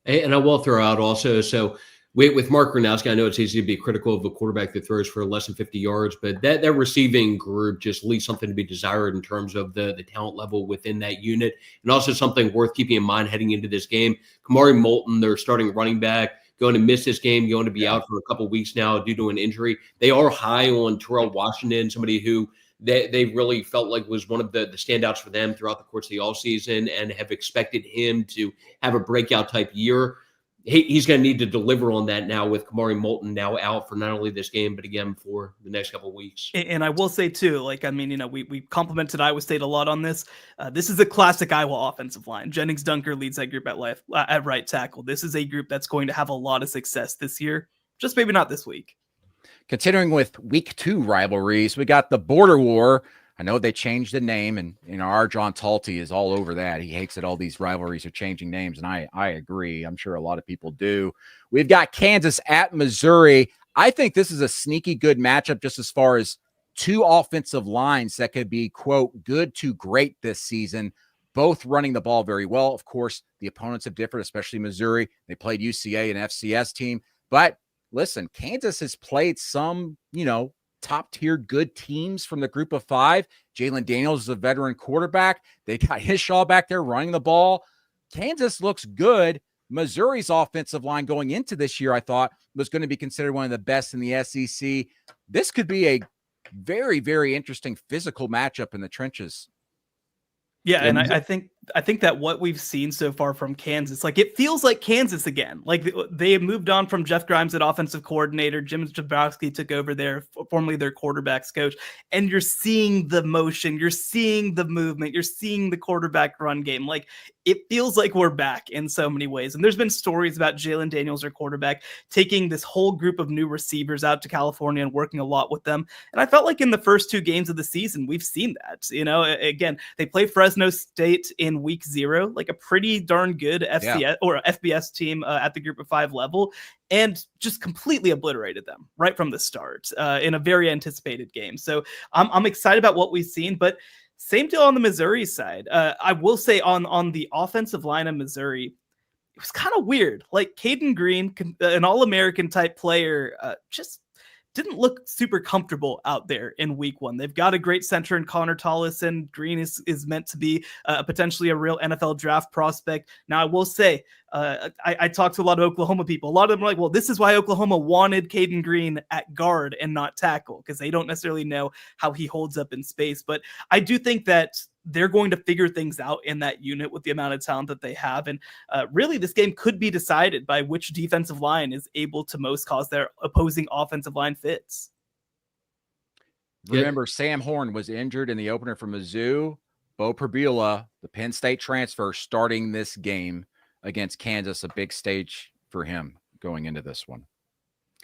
And I will throw out also, so with Mark Gronowski, I know it's easy to be critical of a quarterback that throws for less than 50 yards, but that receiving group just leaves something to be desired in terms of the talent level within that unit. And also something worth keeping in mind heading into this game. Kamari Moulton, their starting running back, going to miss this game, going to be out for a couple of weeks now due to an injury. They are high on Terrell Washington, somebody who they really felt like was one of the standouts for them throughout the course of the offseason, and have expected him to have a breakout type year. He's going to need to deliver on that now with Kamari Moulton now out for not only this game, but again for the next couple of weeks. And I will say too, we complimented Iowa State a lot on this. This is a classic Iowa offensive line. Jennings Dunker leads that group at right tackle. This is a group that's going to have a lot of success this year, just maybe not this week. Continuing with week 2 rivalries, we got the border war. I know they changed the name, and our John Talty is all over that. He hates that all these rivalries are changing names, and I agree. I'm sure a lot of people do. We've got Kansas at Missouri. I think this is a sneaky good matchup just as far as 2 offensive lines that could be, quote, good to great this season, both running the ball very well. Of course, the opponents have differed, especially Missouri. They played UCA, an FCS team. But listen, Kansas has played some, top-tier good teams from the group of 5. Jalen Daniels is a veteran quarterback. They got Hishaw back there running the ball. Kansas looks good. Missouri's offensive line going into this year, I thought, was going to be considered one of the best in the SEC. This could be a very, very interesting physical matchup in the trenches. Yeah, and I think that what we've seen so far from Kansas, it feels like Kansas again. Like they moved on from Jeff Grimes at offensive coordinator. Jim Jabrowski took over there, formerly their quarterbacks coach. And you're seeing the motion, you're seeing the movement, you're seeing the quarterback run game. It feels like we're back in so many ways. And there's been stories about Jalen Daniels, their quarterback, taking this whole group of new receivers out to California and working a lot with them. And I felt like in the first 2 games of the season, we've seen that. Again, they play Fresno State in week 0, a pretty darn good FCS or FBS team at the group of 5 level, and just completely obliterated them right from the start in a very anticipated game. So I'm excited about what we've seen, but same deal on the Missouri side. I will say on the offensive line of Missouri, it was kind of weird. Caden Green, an All-American type player, just didn't look super comfortable out there in week 1. They've got a great center in Connor Tollison. Green is meant to be potentially a real NFL draft prospect. Now, I will say, I talked to a lot of Oklahoma people. A lot of them are like, well, this is why Oklahoma wanted Caden Green at guard and not tackle, because they don't necessarily know how he holds up in space. But I do think that they're going to figure things out in that unit with the amount of talent that they have. And really, this game could be decided by which defensive line is able to most cause their opposing offensive line fits. Remember, Sam Horn was injured in the opener for Mizzou. Bo Pribula, the Penn State transfer, starting this game against Kansas, a big stage for him going into this one.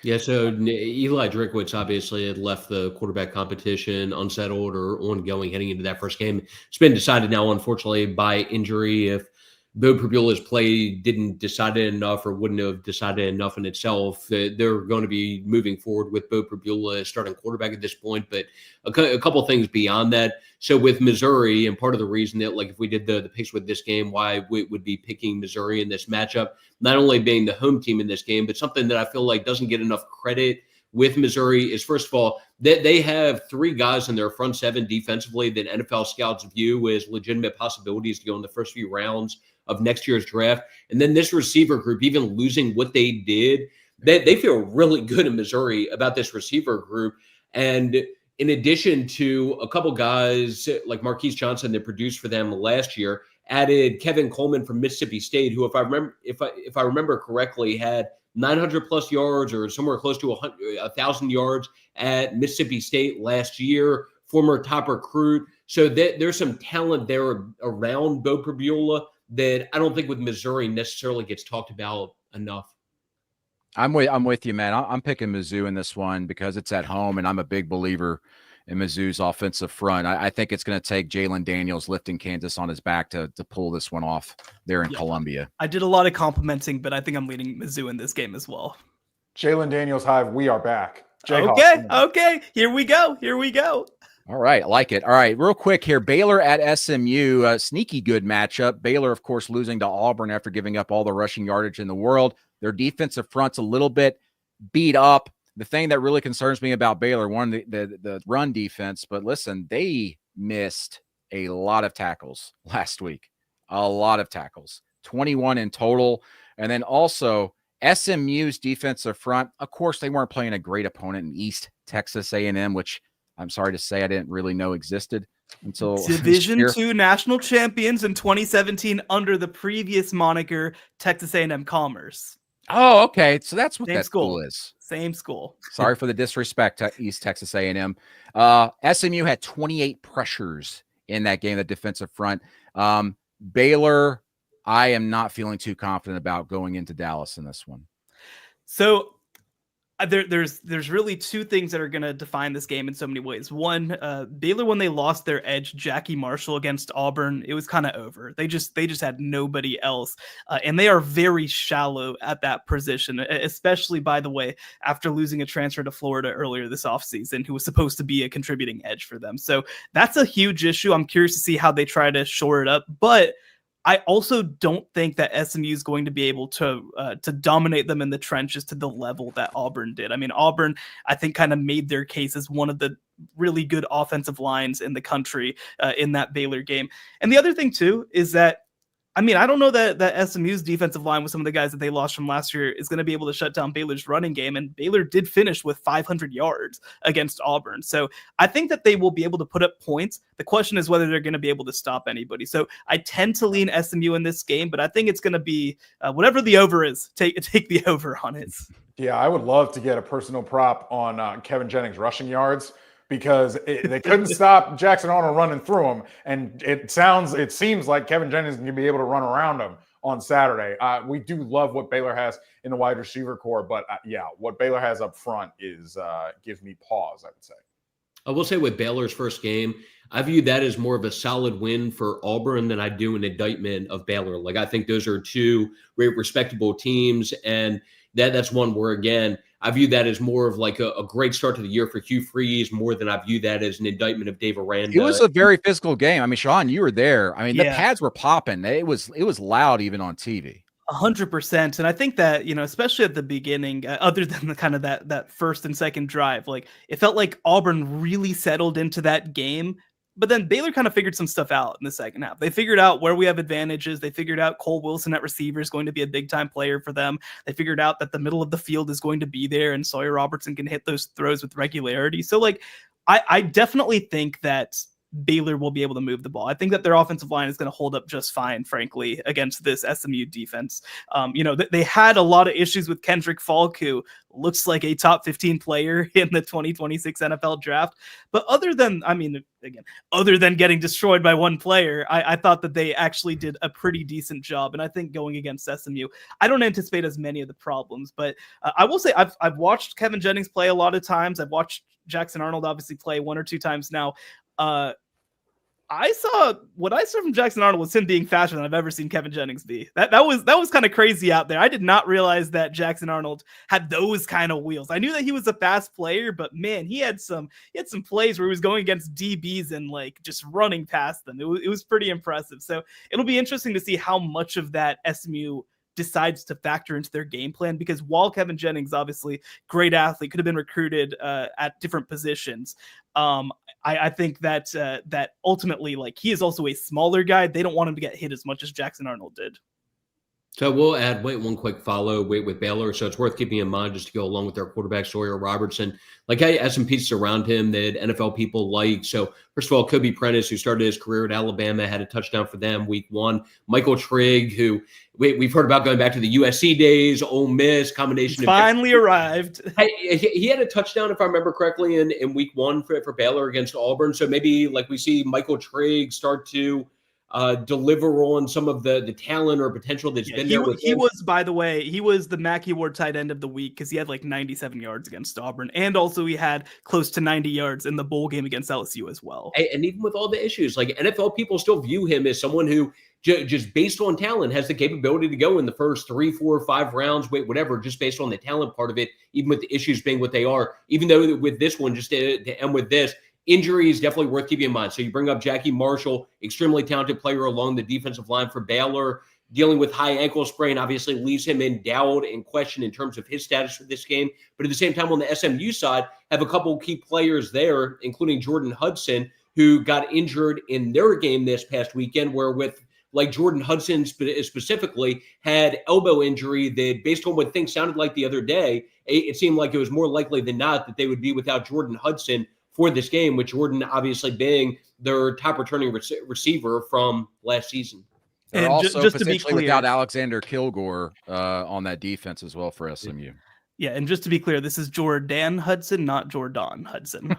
Yeah, so Eli Drinkwitz obviously had left the quarterback competition unsettled or ongoing heading into that first game. It's been decided now, unfortunately, by injury. If Bo Pribula's play didn't decide it enough or wouldn't have decided enough in itself, they're going to be moving forward with Bo Pribula as starting quarterback at this point. But a couple things beyond that. So with Missouri, and part of the reason that, if we did the picks with this game, why we would be picking Missouri in this matchup, not only being the home team in this game, but something that I feel like doesn't get enough credit with Missouri is, first of all, that they have 3 guys in their front 7 defensively that NFL scouts view as legitimate possibilities to go in the first few rounds of next year's draft. And then this receiver group, even losing what they did, they feel really good in Missouri about this receiver group. And in addition to a couple guys like Marquise Johnson that produced for them last year, added Kevin Coleman from Mississippi State, who, if I remember correctly, had 900 plus yards or somewhere close to 1,000 yards at Mississippi State last year, former top recruit. So there's some talent there around Bo Pribula that I don't think with Missouri necessarily gets talked about enough. I'm with you, man. I'm picking Mizzou in this one because it's at home, and I'm a big believer in Mizzou's offensive front. I think it's going to take Jalen Daniels lifting Kansas on his back to pull this one off there in Columbia. I did a lot of complimenting, but I think I'm leading Mizzou in this game as well. Jalen Daniels Hive, we are back. Okay. Here we go. All right, I like it. All right, real quick here. Baylor at SMU, sneaky good matchup. Baylor, of course, losing to Auburn after giving up all the rushing yardage in the world. Their defensive front's a little bit beat up. The thing that really concerns me about Baylor, one, the run defense, but listen, they missed a lot of tackles last week. A lot of tackles, 21 in total. And then also SMU's defensive front, of course, they weren't playing a great opponent in East Texas A&M, which I'm sorry to say I didn't really know existed until Division II national champions in 2017 under the previous moniker Texas A&M Commerce. Oh, okay. So that's what Same that school is. Same school. Sorry for the disrespect to East Texas A&M. SMU had 28 pressures in that game, the defensive front. Baylor, I am not feeling too confident about going into Dallas in this one. So there's really two things that are going to define this game in so many ways. One, Baylor, when they lost their edge, Jackie Marshall, against Auburn, it was kind of over. They just had nobody else. And they are very shallow at that position, especially, by the way, after losing a transfer to Florida earlier this offseason, who was supposed to be a contributing edge for them. So that's a huge issue. I'm curious to see how they try to shore it up. But I also don't think that SMU is going to be able to dominate them in the trenches to the level that Auburn did. I mean, Auburn, I think, kind of made their case as one of the really good offensive lines in the country in that Baylor game. And the other thing, too, is that, I mean, I don't know that SMU's defensive line with some of the guys that they lost from last year is going to be able to shut down Baylor's running game. And Baylor did finish with 500 yards against Auburn. So I think that they will be able to put up points. The question is whether they're going to be able to stop anybody. So I tend to lean SMU in this game, but I think it's going to be whatever the over is, take the over on it. Yeah, I would love to get a personal prop on Kevin Jennings' rushing yards, because they couldn't stop Jackson Arnold running through them. And it seems like Kevin Jennings can be able to run around them on Saturday. We do love what Baylor has in the wide receiver core, but what Baylor has up front gives me pause, I would say. I will say with Baylor's first game, I view that as more of a solid win for Auburn than I do an indictment of Baylor. Like, I think those are two great, respectable teams. And that's one where, again, I view that as more of like a great start to the year for Hugh Freeze, more than I view that as an indictment of Dave Aranda. It was a very physical game. I mean, Sean, you were there. I mean, the pads were popping. It was loud even on TV. 100%. And I think that, especially at the beginning, other than the kind of that first and second drive, like, it felt like Auburn really settled into that game. But then Baylor kind of figured some stuff out in the second half. They figured out where we have advantages. They figured out Cole Wilson at receiver is going to be a big-time player for them. They figured out that the middle of the field is going to be there, and Sawyer Robertson can hit those throws with regularity. So, like, I definitely think that Baylor will be able to move the ball. I think that their offensive line is going to hold up just fine, frankly, against this SMU defense. They had a lot of issues with Kendrick Falk, who looks like a top 15 player in the 2026 NFL draft. But other than getting destroyed by one player, I thought that they actually did a pretty decent job. And I think going against SMU, I don't anticipate as many of the problems. But I will say I've watched Kevin Jennings play a lot of times. I've watched Jackson Arnold obviously play one or two times now. What I saw from Jackson Arnold was him being faster than I've ever seen Kevin Jennings be. That was kind of crazy out there. I did not realize that Jackson Arnold had those kind of wheels. I knew that he was a fast player, but man, he had some plays where he was going against DBs and like just running past them. It was pretty impressive. So it'll be interesting to see how much of that SMU decides to factor into their game plan, because while Kevin Jennings, obviously great athlete, could have been recruited at different positions, I think that ultimately, like, he is also a smaller guy. They don't want him to get hit as much as Jackson Arnold did. So we'll add one quick follow with Baylor. So it's worth keeping in mind just to go along with their quarterback, Sawyer Robertson. Like, I had some pieces around him that NFL people like. So first of all, Kobe Prentice, who started his career at Alabama, had a touchdown for them week 1. Michael Trigg, who we've heard about going back to the USC days, Ole Miss, combination. Finally arrived. He had a touchdown, if I remember correctly, in week 1 for Baylor against Auburn. So maybe like we see Michael Trigg start to deliver on some of the talent or potential that's been there with him. He was, by the way, he was the Makhi Award tight end of the week because he had like 97 yards against Auburn, and also he had close to 90 yards in the bowl game against LSU as well. And even with all the issues, like, NFL people still view him as someone who just based on talent has the capability to go in the first 3, 4, 5 rounds, whatever, just based on the talent part of it, even with the issues being what they are. Even though with this one, just to end with this, injury is definitely worth keeping in mind. So you bring up Jackie Marshall, extremely talented player along the defensive line for Baylor, dealing with high ankle sprain, obviously leaves him in doubt and question in terms of his status for this game. But at the same time, on the SMU side, have a couple of key players there, including Jordan Hudson, who got injured in their game this past weekend, where with like Jordan Hudson specifically had elbow injury that, based on what things sounded like the other day, it seemed like it was more likely than not that they would be without Jordan Hudson for this game, with Jordan obviously being their top returning receiver from last season. They're And also just to be potentially clear, without Alexander Kilgore on that defense as well for SMU. yeah, and just to be clear, this is Jordan Hudson, not Jordan Hudson.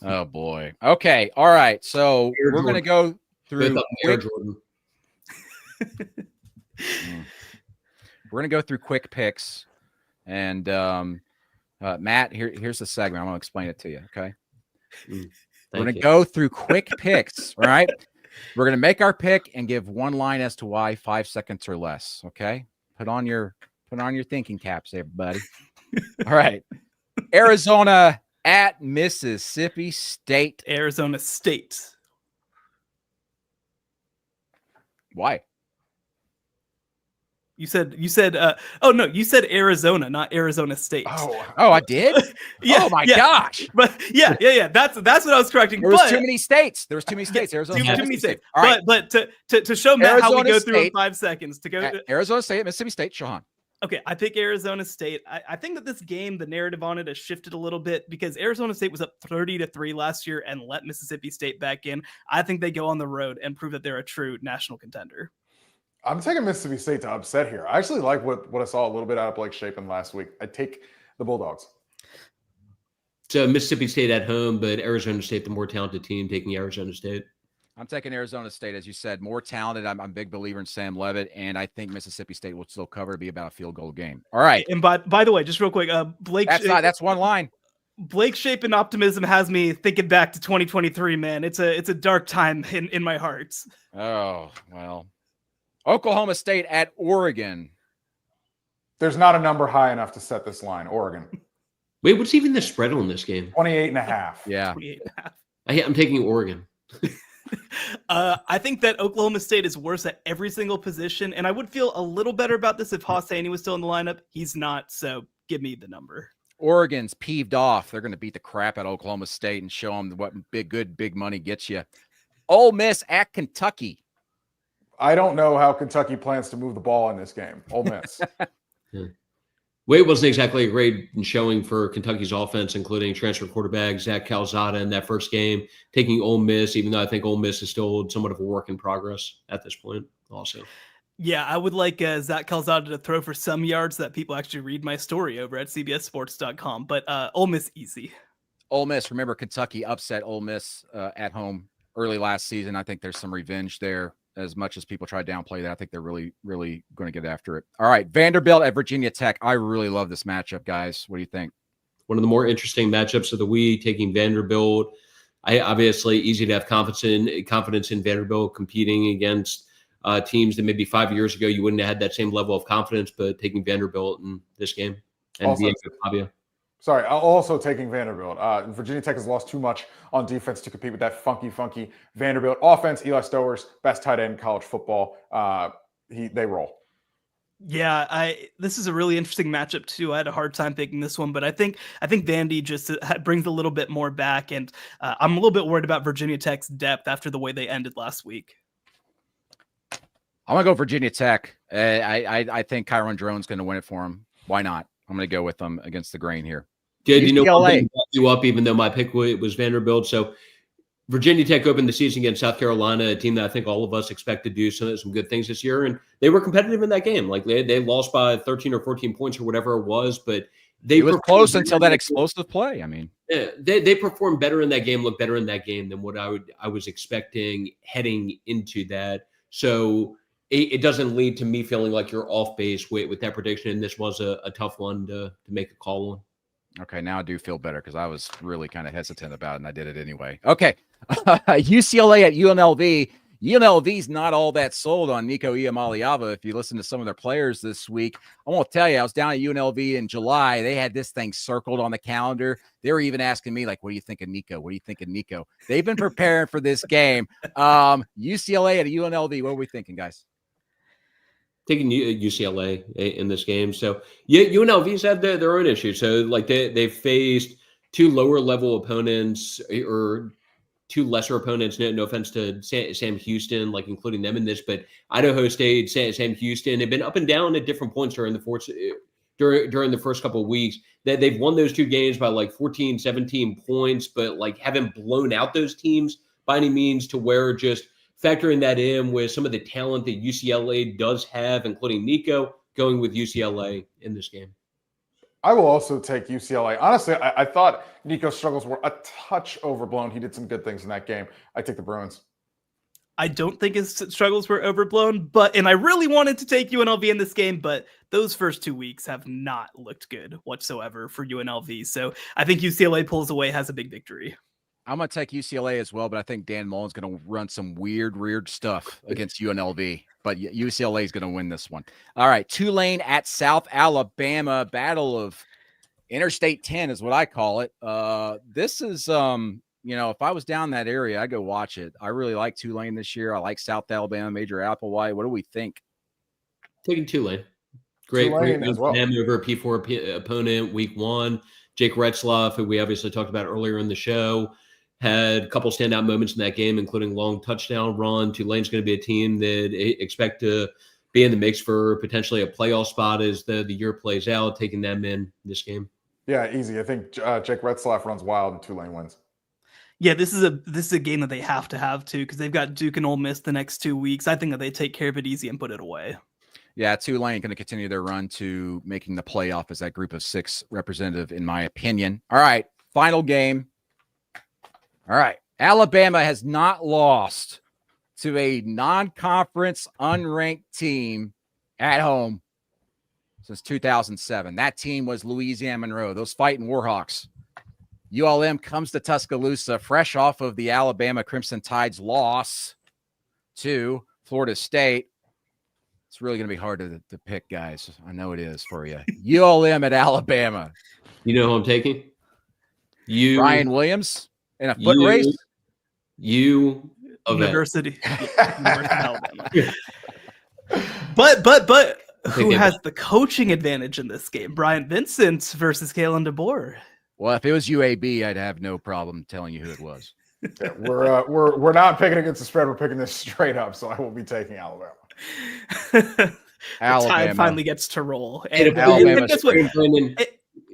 Oh boy. Okay. All right. So Air we're going to go through. Air Jordan. We're going to go through quick picks, and Matt, here's the segment. I'm going to explain it to you. Okay. We're going to go through quick picks. All right. We're going to make our pick and give one line as to why, 5 seconds or less. Okay. Put on your thinking caps, everybody. All right. Arizona at Mississippi State. Arizona State. Why? You said oh no, you said Arizona, not Arizona State. Oh, I did? Yeah, oh my yeah. gosh. But yeah. That's what I was correcting. There was too many states. Arizona. Too many states. All right. But to show Matt how we Arizona go through in State. 5 seconds to go Arizona State, Mississippi State, Shahan. Okay, I pick Arizona State. I think that this game, the narrative on it has shifted a little bit because Arizona State was up 30-3 last year and let Mississippi State back in. I think they go on the road and prove that they're a true national contender. I'm taking Mississippi State to upset here. I actually like what I saw a little bit out of Blake Shapen last week. I take the Bulldogs. So Mississippi State at home, but Arizona State, the more talented team, taking Arizona State. I'm taking Arizona State, as you said, more talented. I'm a big believer in Sam Levitt, and I think Mississippi State will still cover. It'll be about a field goal game. All right. And by the way, just real quick, Blake. That's one line. Blake Shapen optimism has me thinking back to 2023. Man, it's a dark time in my heart. Oh well. Oklahoma State at Oregon. There's not a number high enough to set this line. Oregon. Wait, what's even the spread on this game? 28.5. Yeah. 28.5. I'm taking Oregon. I think that Oklahoma State is worse at every single position, and I would feel a little better about this if Hosseini was still in the lineup. He's not, so give me the number. Oregon's peeved off. They're going to beat the crap out of Oklahoma State and show them what big money gets you. Ole Miss at Kentucky. I don't know how Kentucky plans to move the ball in this game. Ole Miss. Wade wasn't exactly a great showing for Kentucky's offense, including transfer quarterback Zach Calzada in that first game, taking Ole Miss, even though I think Ole Miss is still somewhat of a work in progress at this point also. Yeah, I would like Zach Calzada to throw for some yards that people actually read my story over at cbssports.com, but Ole Miss easy. Ole Miss, remember Kentucky upset Ole Miss at home early last season. I think there's some revenge there. As much as people try to downplay that, I think they're really, really going to get after it. All right, Vanderbilt at Virginia Tech. I really love this matchup, guys. What do you think? One of the more interesting matchups of the week, taking Vanderbilt. Obviously easy to have confidence in Vanderbilt competing against teams that maybe 5 years ago you wouldn't have had that same level of confidence, but taking Vanderbilt in this game. And Also, Fabio. Sorry, also taking Vanderbilt. Virginia Tech has lost too much on defense to compete with that funky Vanderbilt offense. Eli Stowers, best tight end in college football. They roll. Yeah, this is a really interesting matchup too. I had a hard time picking this one, but I think Vandy just brings a little bit more back, and I'm a little bit worried about Virginia Tech's depth after the way they ended last week. I'm gonna go Virginia Tech. I think Kyron Drone's going to win it for him. Why not? I'm going to go with them against the grain here. Good, you know, you up even though my pick was Vanderbilt. So Virginia Tech opened the season against South Carolina, a team that I think all of us expect to do some good things this year, and they were competitive in that game. Like they lost by 13 or 14 points or whatever it was, but they were close until that explosive play. I mean, yeah, they performed better in that game, looked better in that game than what I was expecting heading into that. So it doesn't lead to me feeling like you're off base with that prediction. And this was a tough one to make a call on. Okay, now I do feel better because I was really kind of hesitant about it, and I did it anyway. Okay, UCLA at UNLV. UNLV's not all that sold on Nico Iamaleava. If you listen to some of their players this week, I won't tell you, I was down at UNLV in July. They had this thing circled on the calendar. They were even asking me, like, what do you think of Nico? What do you think of Nico? They've been preparing for this game. UCLA at UNLV, what are we thinking, guys? Taking UCLA in this game. So, yeah, UNLV's had their own issues. So, like, they've faced two lower-level opponents or two lesser opponents. No offense to Sam Houston, like including them in this, but Idaho State, Sam Houston have been up and down at different points during the first couple of weeks. That they've won those two games by like 14, 17 points, but like haven't blown out those teams by any means, to where just factoring that in with some of the talent that UCLA does have, including Nico, going with UCLA in this game. I will also take UCLA. Honestly, I thought Nico's struggles were a touch overblown. He did some good things in that game. I take the Bruins. I don't think his struggles were overblown, and I really wanted to take UNLV in this game, but those first 2 weeks have not looked good whatsoever for UNLV. So I think UCLA pulls away, has a big victory. I'm going to take UCLA as well, but I think Dan Mullen's going to run some weird stuff against UNLV. But UCLA is going to win this one. All right, Tulane at South Alabama. Battle of Interstate 10 is what I call it. This is, if I was down that area, I'd go watch it. I really like Tulane this year. I like South Alabama, Major Applewhite. What do we think? Taking Tulane. Great as well. Over a P4 opponent week one. Jake Retzlaff, who we obviously talked about earlier in the show, had a couple standout moments in that game, including long touchdown run. Tulane's going to be a team that expect to be in the mix for potentially a playoff spot as the year plays out, taking them in this game. Yeah, easy. I think Jake Retzlaff runs wild and Tulane wins. Yeah, this is a game that they have to have too, because they've got Duke and Ole Miss the next 2 weeks. I think that they take care of it easy and put it away. Yeah, Tulane going to continue their run to making the playoff as that group of 6 representative, in my opinion. All right, final game. All right, Alabama has not lost to a non-conference unranked team at home since 2007. That team was Louisiana Monroe, those fighting Warhawks. ULM comes to Tuscaloosa fresh off of the Alabama Crimson Tide's loss to Florida State. It's really going to be hard to pick, guys. I know it is for you. ULM at Alabama. You know who I'm taking? Ryan Williams in a foot race. University of Alabama. But who has the coaching advantage in this game? Brian Vincent versus Kalen DeBoer. Well, if it was UAB, I'd have no problem telling you who it was. Yeah, we're not picking against the spread. We're picking this straight up. So I will be taking Alabama. Alabama tide finally gets to roll, and guess what?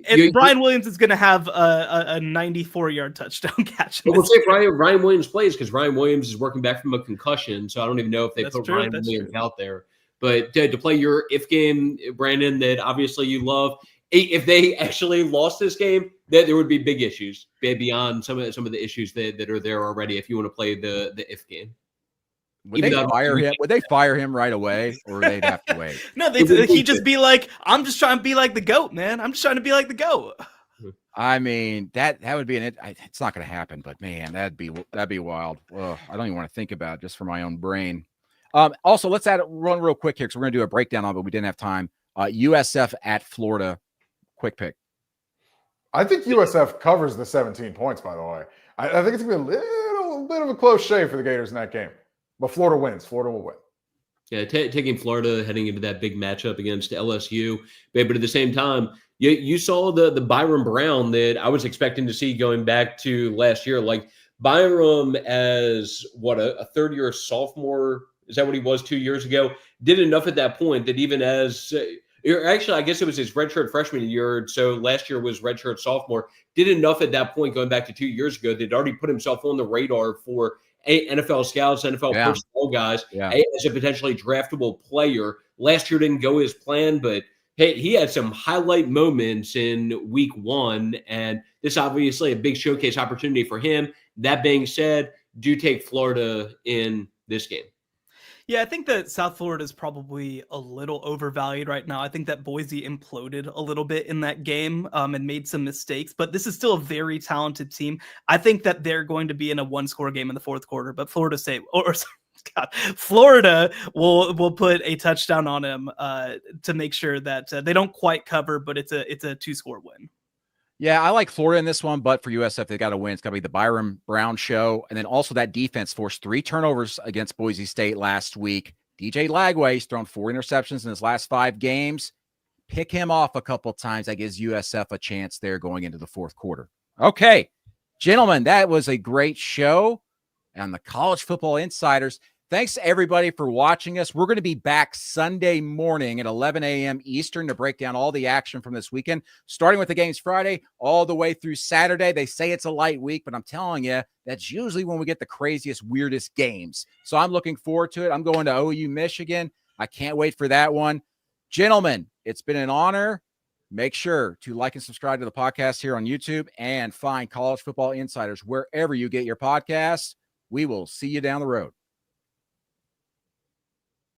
And Brian Williams is going to have a 94-yard touchdown catch. But we'll say Ryan Williams plays because Ryan Williams is working back from a concussion, so I don't even know if they put Ryan Williams out there. But to play your if game, Brandon, that obviously you love, if they actually lost this game, there would be big issues beyond some of the issues that are there already. If you want to play the if game. Would they fire him? Would they fire him right away, or they'd have to wait? No, he'd just be like, "I'm just trying to be like the GOAT, man. I'm just trying to be like the GOAT." I mean, that would be it's not going to happen, but man, that'd be wild. Ugh, I don't even want to think about it just for my own brain. Also, let's run real quick here because we're going to do a breakdown on it, but we didn't have time. USF at Florida, quick pick. I think USF covers the 17 points. By the way, I think it's going to be a little bit of a close shave for the Gators in that game. But Florida wins. Florida will win. Yeah, taking Florida heading into that big matchup against LSU. But at the same time, you saw the Byram Brown that I was expecting to see going back to last year. Like Byram as a third-year sophomore, is that what he was 2 years ago? Did enough at that point that even as actually, I guess it was his redshirt freshman year. So last year was redshirt sophomore. Did enough at that point going back to 2 years ago that he'd already put himself on the radar for NFL scouts, NFL personnel guys, as a potentially draftable player. Last year didn't go as planned, but hey, he had some highlight moments in week one, and this obviously a big showcase opportunity for him. That being said, do take Florida in this game. Yeah, I think that South Florida is probably a little overvalued right now. I think that Boise imploded a little bit in that game and made some mistakes, but this is still a very talented team. I think that they're going to be in a one-score game in the fourth quarter, but Florida State, or God, Florida will put a touchdown on him to make sure that they don't quite cover, but it's a 2-score win. Yeah, I like Florida in this one, but for USF, they got to win. It's got to be the Byron Brown show. And then also that defense forced 3 turnovers against Boise State last week. DJ Lagway's thrown 4 interceptions in his last 5 games. Pick him off a couple times. That gives USF a chance there going into the fourth quarter. Okay, gentlemen, that was a great show on the College Football Insiders. Thanks to everybody for watching us. We're going to be back Sunday morning at 11 a.m. Eastern to break down all the action from this weekend, starting with the games Friday all the way through Saturday. They say it's a light week, but I'm telling you, that's usually when we get the craziest, weirdest games. So I'm looking forward to it. I'm going to OU, Michigan. I can't wait for that one. Gentlemen, it's been an honor. Make sure to like and subscribe to the podcast here on YouTube and find College Football Insiders wherever you get your podcasts. We will see you down the road.